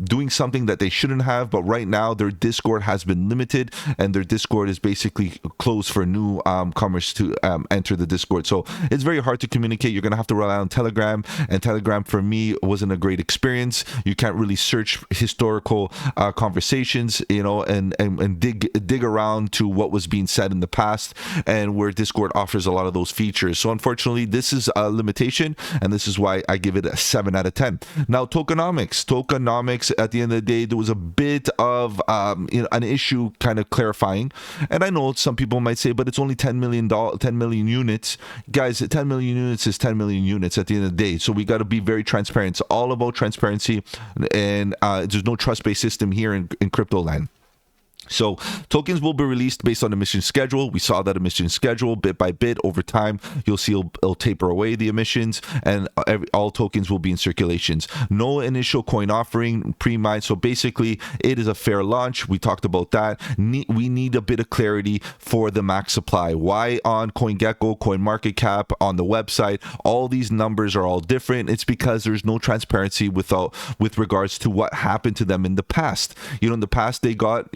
doing something that they shouldn't have, but right now their Discord has been limited, and their Discord is basically closed for new comers to enter the Discord. So it's very hard to communicate. You're going to have to rely on Telegram, and Telegram for me wasn't a great experience. You can't really search historical conversations, and dig around to what was being said in the past, and where Discord offers a lot of those features. So unfortunately, this is a limitation, and this is why I give it a 7 out of 10. Now, tokenomics, at the end of the day, there was a bit of an issue kind of clarifying, and I know some people might say, but it's only 10 million units. Guys, 10 million units is 10 million units at the end of the day. So we got to be very transparent. It's all about transparency, and there's no trust-based system here in crypto land. So tokens will be released based on emission schedule. We saw that emission schedule bit by bit over time. You'll see it'll taper away the emissions, and all tokens will be in circulations. No initial coin offering, pre-mine. So basically, it is a fair launch. We talked about that. We need a bit of clarity for the max supply. Why on CoinGecko, CoinMarketCap, on the website, all these numbers are all different? It's because there's no transparency with regards to what happened to them in the past. In the past, they got,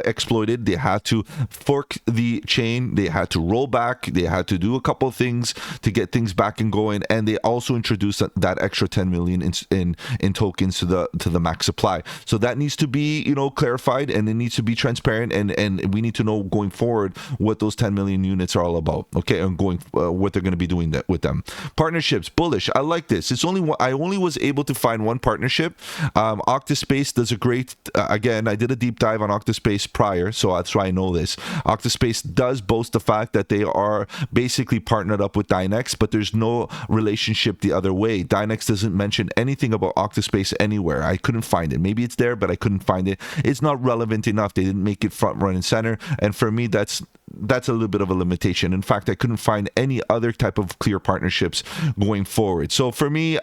exploited. They had to fork the chain, they had to roll back, they had to do a couple of things to get things back and going, and they also introduced that extra 10 million in tokens to the max supply. So that needs to be clarified, and it needs to be transparent, and we need to know going forward what those 10 million units are all about, okay, and what they're going to be doing with them. Partnerships, bullish. I like this. I only was able to find one partnership. Octaspace does a great, again, I did a deep dive on Octaspace prior, so that's why I know this. Octaspace does boast the fact that they are basically partnered up with DYNEX, but there's no relationship the other way. DYNEX doesn't mention anything about Octaspace anywhere. I couldn't find it. Maybe it's there, but I couldn't find it. It's not relevant enough. They didn't make it front, run, and center, and for me, that's that's a little bit of a limitation. In fact, I couldn't find any other type of clear partnerships going forward. So for me,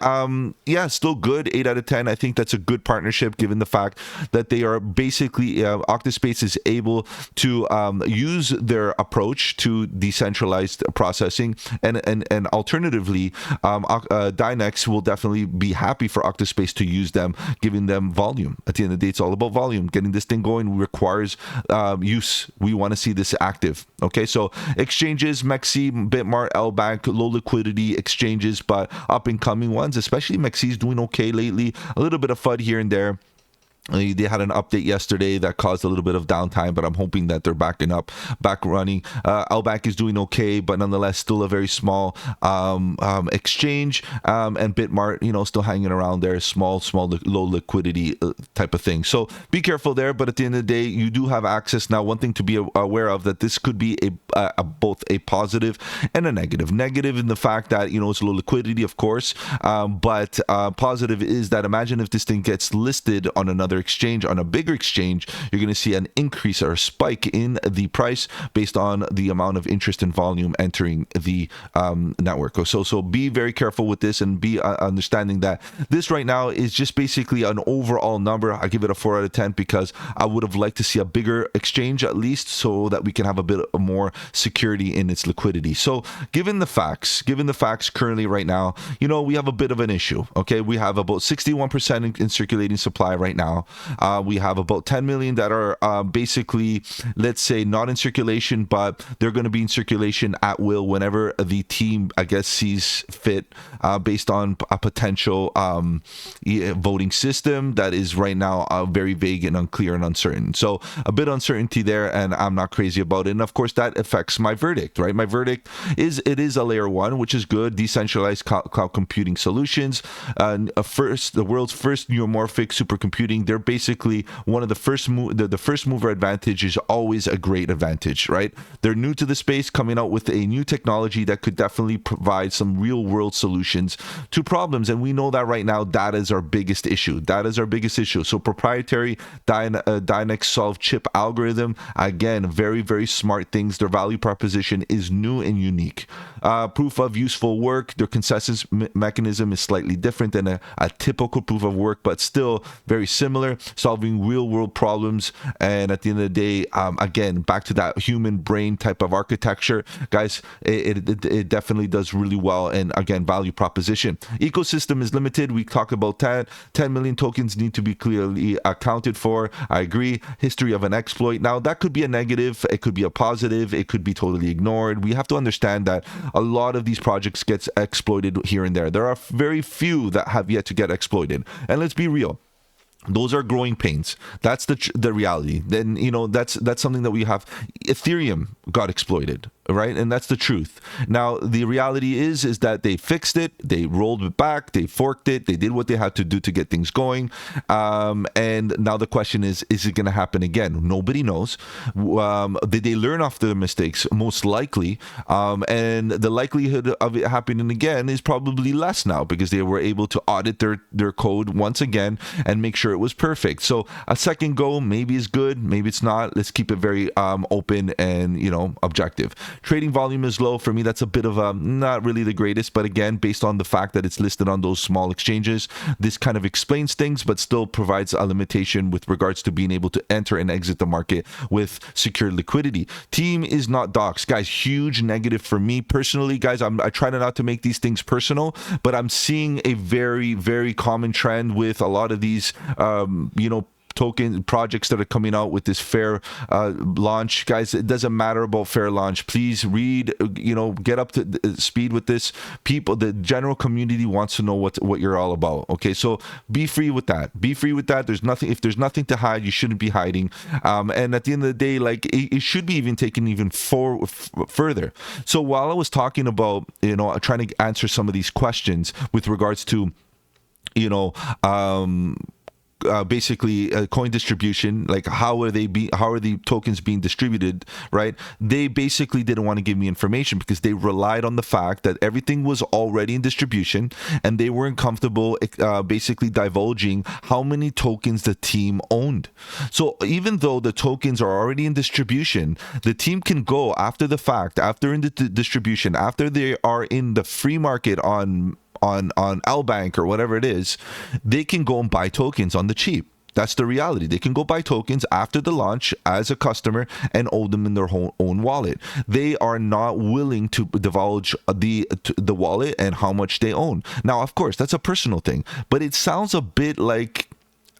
yeah, still good. 8 out of 10. I think that's a good partnership given the fact that they are basically, Octaspace is able to use their approach to decentralized processing, and alternatively, DYNEX will definitely be happy for Octaspace to use them, giving them volume. At the end of the day, it's all about volume. Getting this thing going requires use. We want to see this active. Okay, so exchanges, Mexi, Bitmart, LBank, low liquidity exchanges, but up and coming ones, especially Mexi's doing okay lately. A little bit of FUD here and there. They had an update yesterday that caused a little bit of downtime, but I'm hoping that they're back running. LBank is doing okay, but nonetheless still a very small exchange. And Bitmart, still hanging around there, small, low liquidity type of thing. So be careful there. But at the end of the day, you do have access now. One thing to be aware of, that this could be both a positive and a negative. Negative in the fact that it's low liquidity, of course, but positive is that imagine if this thing gets listed on another exchange, on a bigger exchange, you're going to see an increase or a spike in the price based on the amount of interest and volume entering the network. So be very careful with this, and be understanding that this right now is just basically an overall number. I give it a 4 out of 10 because I would have liked to see a bigger exchange at least, so that we can have a bit more security in its liquidity. So given the facts currently right now, we have a bit of an issue. Okay, we have about 61% in circulating supply right now. We have about 10 million that are basically, let's say, not in circulation, but they're going to be in circulation at will whenever the team, I guess, sees fit, based on a potential voting system that is right now very vague and unclear and uncertain. So a bit uncertainty there, and I'm not crazy about it. And of course, that affects my verdict, right? My verdict is it is a layer 1, which is good. Decentralized cloud computing solutions, the world's first neuromorphic supercomputing. They're basically one of the first the first mover advantage is always a great advantage, right? They're new to the space, coming out with a new technology that could definitely provide some real world solutions to problems, and we know that right now data is our biggest issue. So proprietary DYNEX solve chip algorithm, again, very, very smart things. Their value proposition is new and unique. Proof of useful work, their consensus mechanism is slightly different than a typical proof of work, but still very similar, solving real world problems. And at the end of the day, again, back to that human brain type of architecture, guys, it definitely does really well. And again, value proposition. Ecosystem is limited. We talked about 10 million tokens need to be clearly accounted for. I agree. History of an exploit. Now, that could be a negative. It could be a positive. It could be totally ignored. We have to understand that a lot of these projects gets exploited here and there. There are very few that have yet to get exploited. And let's be real, those are growing pains. That's the reality. Then that's something that we have. Ethereum got exploited, right? And that's the truth. Now the reality is that they fixed it, they rolled it back, they forked it, they did what they had to do to get things going. And now the question is it going to happen again? Nobody knows. Did they learn off their mistakes? Most likely. And the likelihood of it happening again is probably less now, because they were able to audit their code once again and make sure it was perfect. So a second go maybe is good, maybe it's not. Let's keep it very open and objective. Trading volume is low. For me, that's a bit of not really the greatest, but again, based on the fact that it's listed on those small exchanges, this kind of explains things, but still provides a limitation with regards to being able to enter and exit the market with secure liquidity. Team is not docs, guys. Huge negative for me personally, guys. I try not to make these things personal, but I'm seeing a very, very common trend with a lot of these token projects that are coming out with this fair launch. Guys, it doesn't matter about fair launch. Please read, get up to speed with this. People, the general community wants to know what you're all about. Okay, so be free with that. There's nothing. If there's nothing to hide, you shouldn't be hiding. And at the end of the day, like, it should be even taken even further. So while I was talking about, trying to answer some of these questions with regards to, basically coin distribution, like how are the tokens being distributed, right? They basically didn't want to give me information because they relied on the fact that everything was already in distribution, and they weren't comfortable basically divulging how many tokens the team owned. So even though the tokens are already in distribution, the team can go after the fact, after in the distribution, after they are in the free market on Albank or whatever it is, they can go and buy tokens on the cheap. That's the reality. They can go buy tokens after the launch as a customer and own them in their own wallet. They are not willing to divulge the wallet and how much they own. Now, of course, that's a personal thing, but it sounds a bit like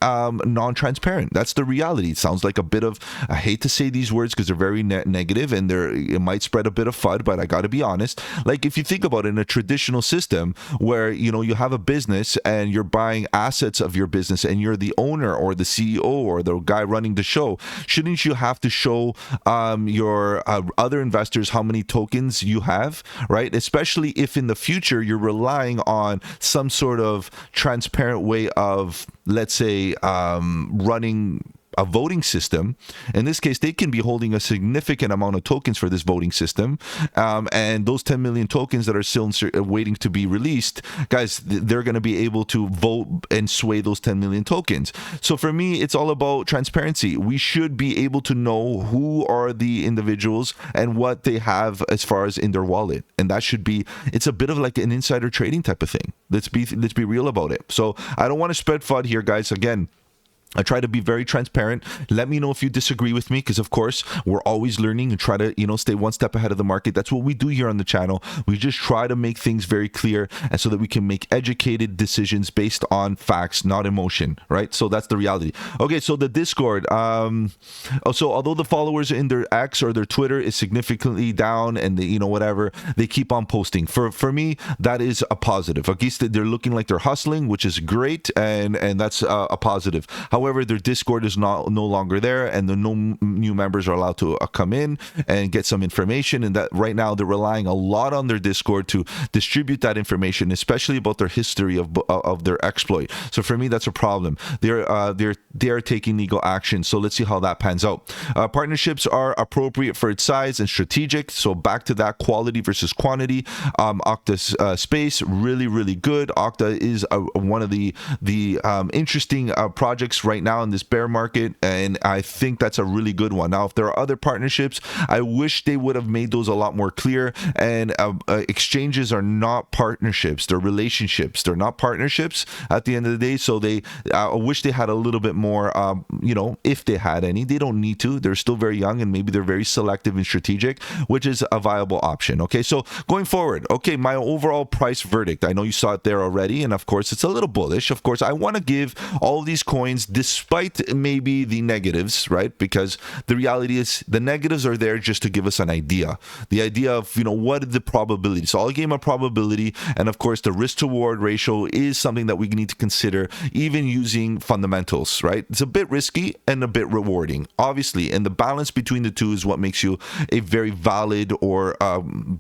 non-transparent. That's the reality. It sounds like a bit of, I hate to say these words because they're very negative and it might spread a bit of FUD, but I got to be honest. Like if you think about it, in a traditional system where, you know, you have a business and you're buying assets of your business and you're the owner or the CEO or the guy running the show, shouldn't you have to show your other investors how many tokens you have, right? Especially if in the future you're relying on some sort of transparent way of, let's say, running a voting system. In this case, they can be holding a significant amount of tokens for this voting system, and those 10 million tokens that are still waiting to be released, guys, they're going to be able to vote and sway those 10 million tokens. So for me, it's all about transparency. We should be able to know who are the individuals and what they have as far as in their wallet, and that should be, it's a bit of like an insider trading type of thing. Let's be real about it. So I don't want to spread FUD here, guys. Again, I try to be very transparent. Let me know if you disagree with me, because of course we're always learning and try to, you know, stay one step ahead of the market. That's what we do here on the channel. We just try to make things very clear, and so that we can make educated decisions based on facts, not emotion, right? So that's the reality. Okay, so the Discord. So although the followers in their X or their Twitter is significantly down, and they, you know, whatever, they keep on posting. For me, that is a positive. At least they're looking like they're hustling, which is great, and that's a positive. However, their Discord is no longer there, and no new members are allowed to come in and get some information. And that right now they're relying a lot on their Discord to distribute that information, especially about their history of their exploit. So for me, that's a problem. They are taking legal action. So let's see how that pans out. Partnerships are appropriate for its size and strategic. So back to that quality versus quantity. Octa's space, really good. Octa is one of the interesting projects right now in this bear market, and I think that's a really good one. Now, if there are other partnerships, I wish they would have made those a lot more clear. And exchanges are not partnerships, they're relationships. They're not partnerships at the end of the day. So I wish they had a little bit more, you know, if they had any. They don't need to. They're still very young, and maybe they're very selective and strategic, which is a viable option. Okay, so going forward, okay, my overall price verdict, I know you saw it there already, and of course it's a little bullish. Of course, I want to give all of these coins, despite maybe the negatives, right? Because the reality is the negatives are there just to give us an idea. The idea of, you know, what are the probabilities. So I'll give a probability, and of course the risk to reward ratio is something that we need to consider, even using fundamentals, right? It's a bit risky and a bit rewarding, obviously, and the balance between the two is what makes you a very valid or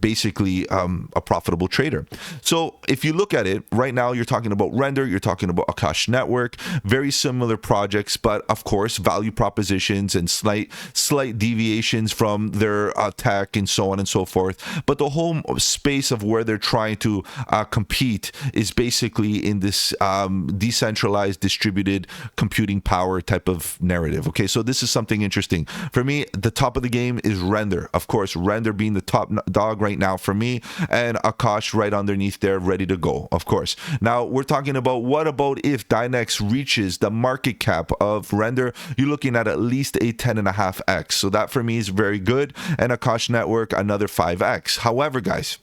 basically a profitable trader. So if you look at it right now, you're talking about Render, you're talking about Akash Network, very similar projects, but of course value propositions and slight deviations from their tech and so on and so forth. But the whole space of where they're trying to compete is basically in this decentralized distributed computing power type of narrative. Okay, so this is something interesting for me. The top of the game is Render, of course, Render being the top dog right now for me, and Akash right underneath there, ready to go, of course. Now we're talking about, what about if DYNEX reaches the market cap of Render? You're looking at least a 10.5x. So that for me is very good, and Akash Network another 5x. However, guys,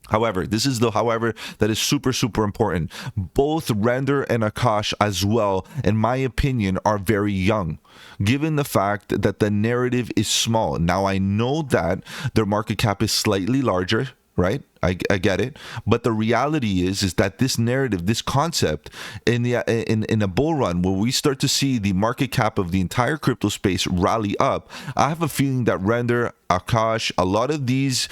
this is the however that is super important. Both Render and Akash as well, in my opinion, are very young, given the fact that the narrative is small. Now I know that their market cap is slightly larger, right? I get it, but the reality is that this narrative, this concept, in a bull run, where we start to see the market cap of the entire crypto space rally up, I have a feeling that Render, Akash, a lot of these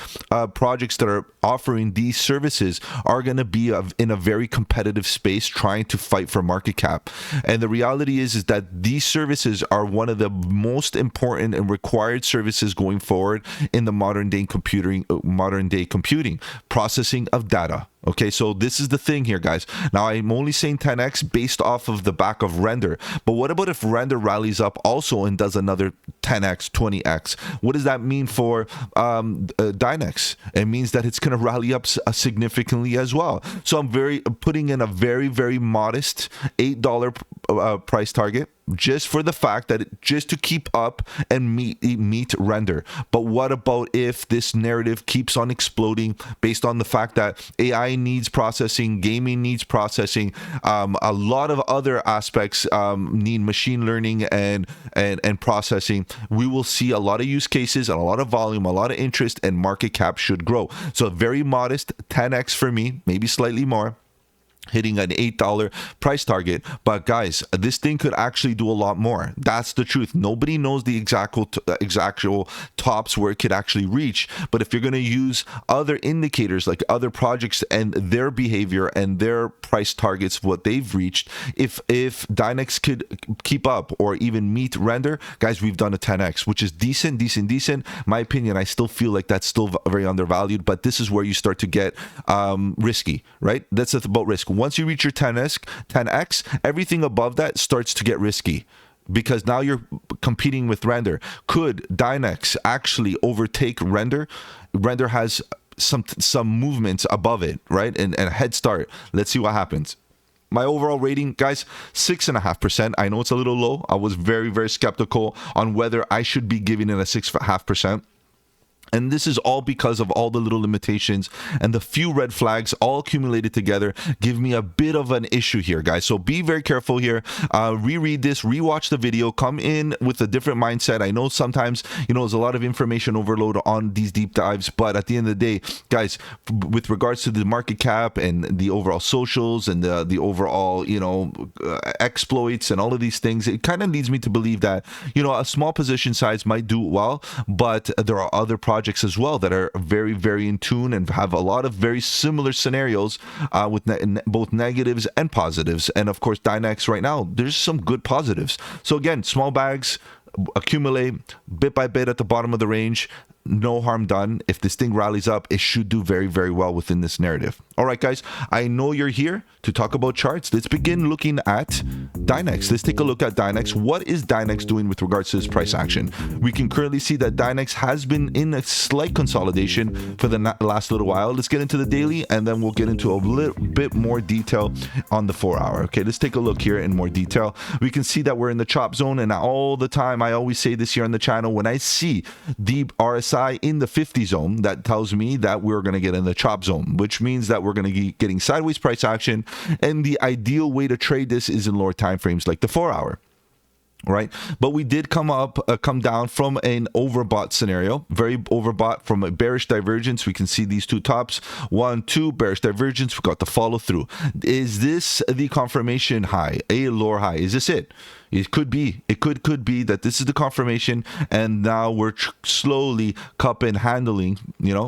projects that are offering these services are going to be in a very competitive space trying to fight for market cap. And the reality is that these services are one of the most important and required services going forward in the modern day computing, processing of data. Okay, so this is the thing here, guys. Now, I'm only saying 10x based off of the back of render. But what about if render rallies up also and does another 10x, 20x? What does that mean for DYNEX? It means that it's going to rally up significantly as well. So I'm putting in a very, very modest $8 price target, just for the fact that just to keep up and meet render. But what about if this narrative keeps on exploding based on the fact that AI needs processing, gaming needs processing, a lot of other aspects need machine learning and processing? We will see a lot of use cases and a lot of volume, a lot of interest, and market cap should grow. So very modest 10x for me, maybe slightly more, hitting an $8 price target. But guys, this thing could actually do a lot more. That's the truth. Nobody knows the exactual tops where it could actually reach. But if you're going to use other indicators like other projects and their behavior and their price targets, what they've reached, if DYNEX could keep up or even meet render, guys, we've done a 10x, which is decent. My opinion, I still feel like that's still very undervalued, but this is where you start to get risky, right? That's about risk. Once you reach your 10x, everything above that starts to get risky, because now you're competing with render. Could DYNEX actually overtake render? Render has some movements above it, right? And a head start. Let's see what happens. My overall rating, guys, 6.5%. I know it's a little low. I was very, very skeptical on whether I should be giving it a 6.5%. And this is all because of all the little limitations and the few red flags all accumulated together give me a bit of an issue here, guys. So be very careful here. Reread this, rewatch the video, come in with a different mindset. I know sometimes, there's a lot of information overload on these deep dives, but at the end of the day, guys, with regards to the market cap and the overall socials and the overall, exploits and all of these things, it kind of leads me to believe that, a small position size might do well, but there are other projects as well that are very, very in tune and have a lot of very similar scenarios with both negatives and positives. And of course, DYNEX right now, there's some good positives. So again, small bags accumulate bit by bit at the bottom of the range. No harm done. If this thing rallies up, it should do very, very well within this narrative. All right, guys, I know you're here to talk about charts. Let's begin looking at DYNEX. Let's take a look at DYNEX. What is DYNEX doing with regards to this price action? We can currently see that DYNEX has been in a slight consolidation for the last little while. Let's get into the daily, and then we'll get into a little bit more detail on the 4-hour. Okay, let's take a look here in more detail. We can see that we're in the chop zone, and all the time, I always say this here on the channel, when I see the RSI in the 50 zone, that tells me that we're going to get in the chop zone, which means that we're going to be getting sideways price action. And the ideal way to trade this is in lower time frames like the 4-hour. Right, but we did come down from an overbought scenario, very overbought from a bearish divergence. We can see these two tops, 1, 2 bearish divergence. We got the follow through. Is this the confirmation high, a lower high? Is this it? It could be. It could be that this is the confirmation, and now we're slowly cup and handling,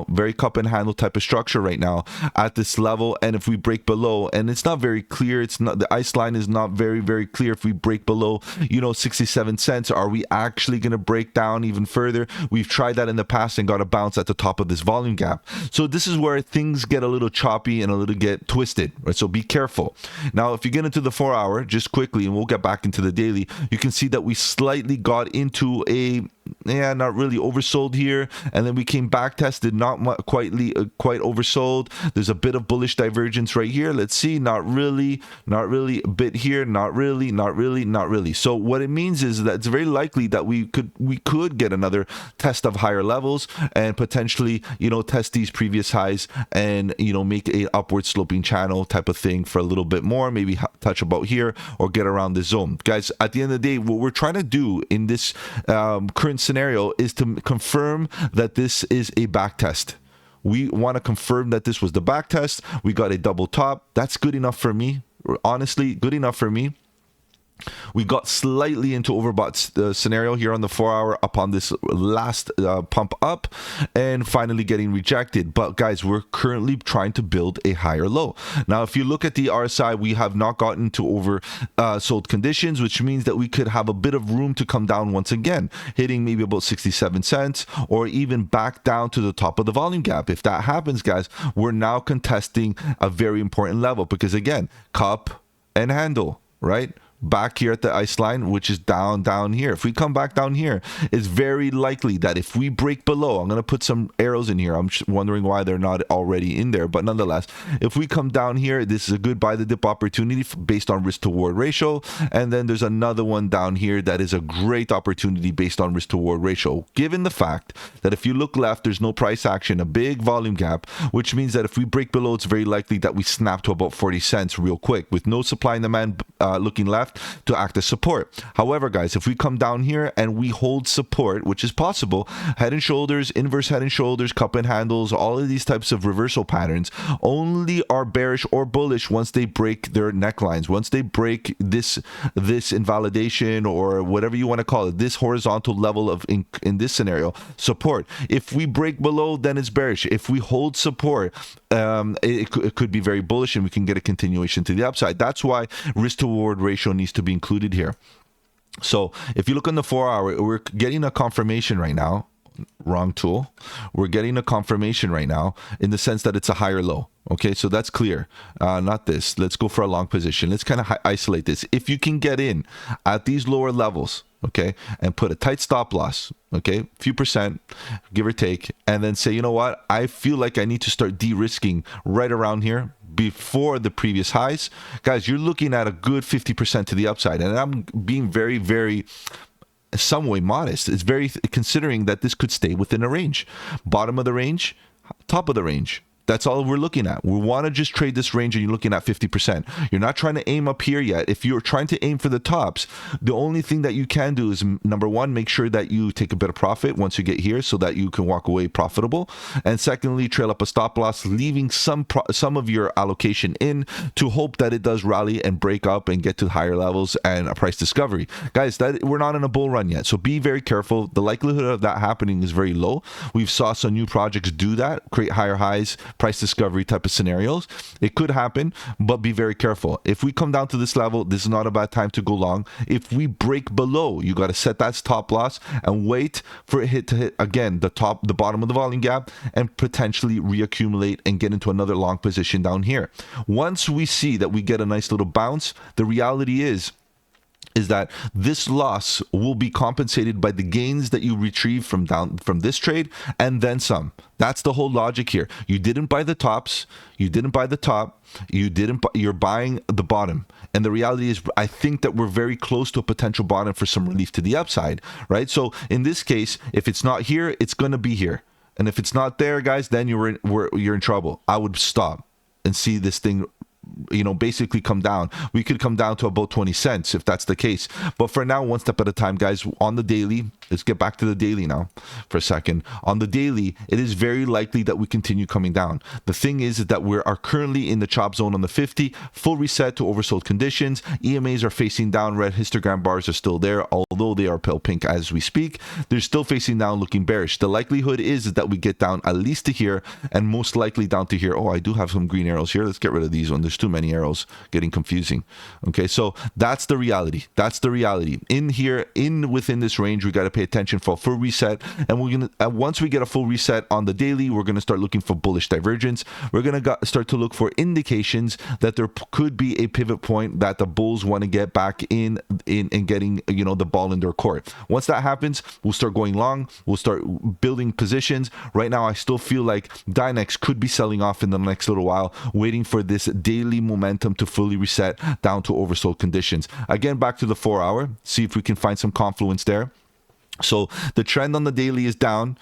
very cup and handle type of structure right now at this level. And if we break below, and it's not very clear, it's not, the ice line is not very, very clear. If we break below, 67 cents, are we actually going to break down even further? We've tried that in the past and got a bounce at the top of this volume gap. So this is where things get a little choppy and a little get twisted, right? So be careful. Now, if you get into the 4-hour, just quickly, and we'll get back into the daily, you can see that we slightly got into a not really oversold here, and then we came back tested, not quite oversold. There's a bit of bullish divergence right here. Let's see, not really, a bit here, not really. So what it means is that it's very likely that we could get another test of higher levels and potentially test these previous highs and make a upward sloping channel type of thing for a little bit more, maybe touch about here or get around the zone. Guys, at the end of the day, what we're trying to do in this current scenario is to confirm that this is a back test. We want to confirm that this was the back test. We got a double top. That's good enough for me. Honestly, good enough for me. We got slightly into overbought scenario here on the 4-hour upon this last pump up and finally getting rejected. But guys, we're currently trying to build a higher low. Now, if you look at the RSI, we have not gotten to oversold conditions, which means that we could have a bit of room to come down once again, hitting maybe about 67 cents or even back down to the top of the volume gap. If that happens, guys, we're now contesting a very important level because, again, cup and handle, right? Back here at the ice line, which is down here. If we come back down here, it's very likely that if we break below, I'm going to put some arrows in here. I'm just wondering why they're not already in there. But nonetheless, if we come down here, this is a good buy the dip opportunity based on risk to reward ratio. And then there's another one down here that is a great opportunity based on risk to reward ratio. Given the fact that if you look left, there's no price action, a big volume gap, which means that if we break below, it's very likely that we snap to about 40 cents real quick with no supply and demand looking left to act as support. However, guys, if we come down here and we hold support, which is possible, head and shoulders, inverse head and shoulders, cup and handles, all of these types of reversal patterns only are bearish or bullish once they break their necklines, once they break this invalidation or whatever you want to call it, this horizontal level of in this scenario support. If we break below, then it's bearish. If we hold support, it could be very bullish and we can get a continuation to the upside. That's why risk to reward ratio needs to be included here. So if you look on the 4-hour, we're getting a confirmation right now. Wrong tool. We're getting a confirmation right now in the sense that it's a higher low. Okay, so that's clear. Not this. Let's go for a long position. Let's kind of isolate this. If you can get in at these lower levels, okay, and put a tight stop loss, okay, few percent, give or take, and then say, you know what, I feel like I need to start de-risking right around here before the previous highs. Guys, you're looking at a good 50% to the upside, and I'm being very, very some way modest. It's very considering that this could stay within a range. Bottom of the range, top of the range. That's all we're looking at. We want to just trade this range and you're looking at 50%. You're not trying to aim up here yet. If you're trying to aim for the tops, the only thing that you can do is, number one, make sure that you take a bit of profit once you get here so that you can walk away profitable. And secondly, trail up a stop loss, leaving some of your allocation in to hope that it does rally and break up and get to higher levels and a price discovery. Guys, that we're not in a bull run yet, so be very careful. The likelihood of that happening is very low. We've saw some new projects do that, create higher highs, price discovery type of scenarios. It could happen, but be very careful. If we come down to this level, this is not a bad time to go long. If we break below, you got to set that stop loss and wait for it to hit again the bottom of the volume gap and potentially reaccumulate and get into another long position down here. Once we see that we get a nice little bounce, the reality is that this loss will be compensated by the gains that you retrieve from this trade and then some. That's the whole logic here. You didn't buy the tops, you didn't buy the top, you're buying the bottom. And the reality is, I think that we're very close to a potential bottom for some relief to the upside, right? So in this case, if it's not here, it's going to be here. And if it's not there, guys, then you're in trouble. I would stop and see this thing, you know, basically come down. We could come down to about 20 cents if that's the case. But for now, one step at a time, guys. On the daily, let's get back to the daily now for a second. On the daily, it is very likely that we continue coming down. The thing is that we are currently in the chop zone on the 50, full reset to oversold conditions. EMAs are facing down. Red histogram bars are still there, although they are pale pink as we speak. They're still facing down, looking bearish. The likelihood is that we get down at least to here and most likely down to here. Oh, I do have some green arrows here. Let's get rid of these ones. There's too many arrows, getting confusing. Okay, so that's the reality. That's the reality. In here, within this range, we got to pay attention for a full reset. And we're gonna once we get a full reset on the daily, we're gonna start looking for bullish divergence. We're gonna start to look for indications that there could be a pivot point that the bulls want to get back in getting, you know, the ball in their court. Once that happens, we'll start going long. We'll start building positions. Right now, I still feel like DYNEX could be selling off in the next little while, waiting for this daily momentum to fully reset down to oversold conditions. Again, back to the 4-hour, see if we can find some confluence there. So the trend on the daily is down.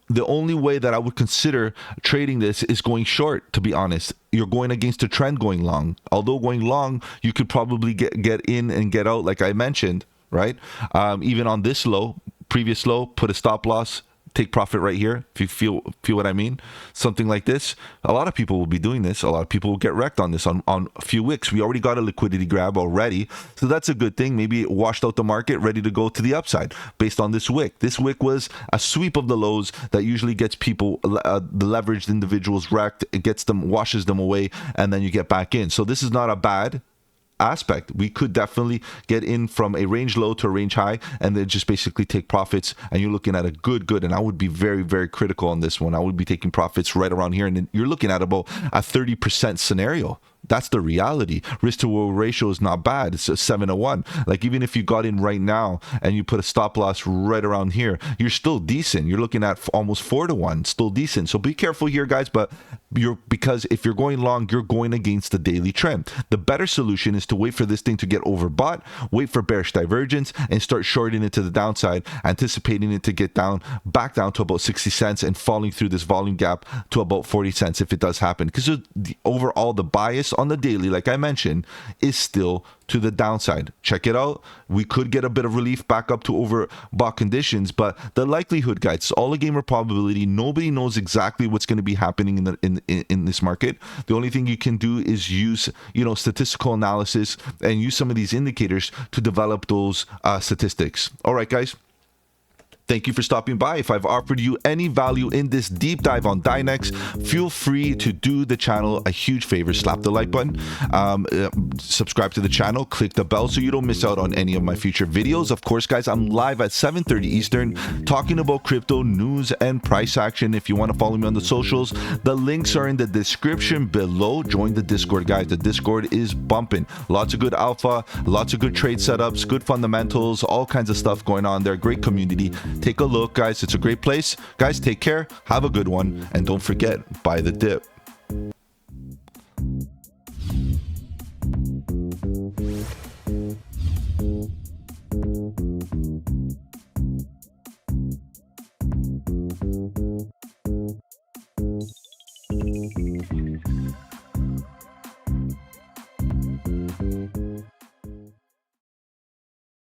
The only way that I would consider trading this is going short, to be honest. You're going against a trend going long. Although going long, you could probably get in and get out, like I mentioned, right? Even on this low, previous low, put a stop loss, take profit right here, if you feel what I mean, something like this. A lot of people will be doing this. A lot of people will get wrecked on this on a few wicks. We already got a liquidity grab already, so that's a good thing. Maybe it washed out the market, ready to go to the upside based on this wick. This wick was a sweep of the lows that usually gets people, the leveraged individuals, wrecked. It gets them, washes them away, and then you get back in. So this is not a bad aspect. We could definitely get in from a range low to a range high and then just basically take profits, and you're looking at a good, and I would be very, very critical on this one. I would be taking profits right around here, and then you're looking at about a 30% scenario. That's the reality. Risk to reward ratio is not bad. It's a 7-to-1. Like, even if you got in right now and you put a stop loss right around here, you're still decent. You're looking at almost 4-to-1, still decent. So be careful here, guys. But because if you're going long, you're going against the daily trend. The better solution is to wait for this thing to get overbought, wait for bearish divergence, and start shorting it to the downside, anticipating it to get back down to about 60 cents and falling through this volume gap to about 40 cents if it does happen. Because overall, the bias on the daily, like I mentioned, is still to the downside. Check it out. We could get a bit of relief back up to overbought conditions, but the likelihood, guys, it's all a game of probability. Nobody knows exactly what's going to be happening in this market. The only thing you can do is use, statistical analysis and use some of these indicators to develop those statistics. All right, guys. Thank you for stopping by. If I've offered you any value in this deep dive on DYNEX, feel free to do the channel a huge favor. Slap the like button, subscribe to the channel, click the bell so you don't miss out on any of my future videos. Of course, guys, I'm live at 7:30 Eastern talking about crypto news and price action. If you want to follow me on the socials, the links are in the description below. Join the Discord, guys. The Discord is bumping. Lots of good alpha, lots of good trade setups, good fundamentals, all kinds of stuff going on there. Great community. Take a look, guys. It's a great place. Guys, take care. Have a good one. And don't forget, buy the dip.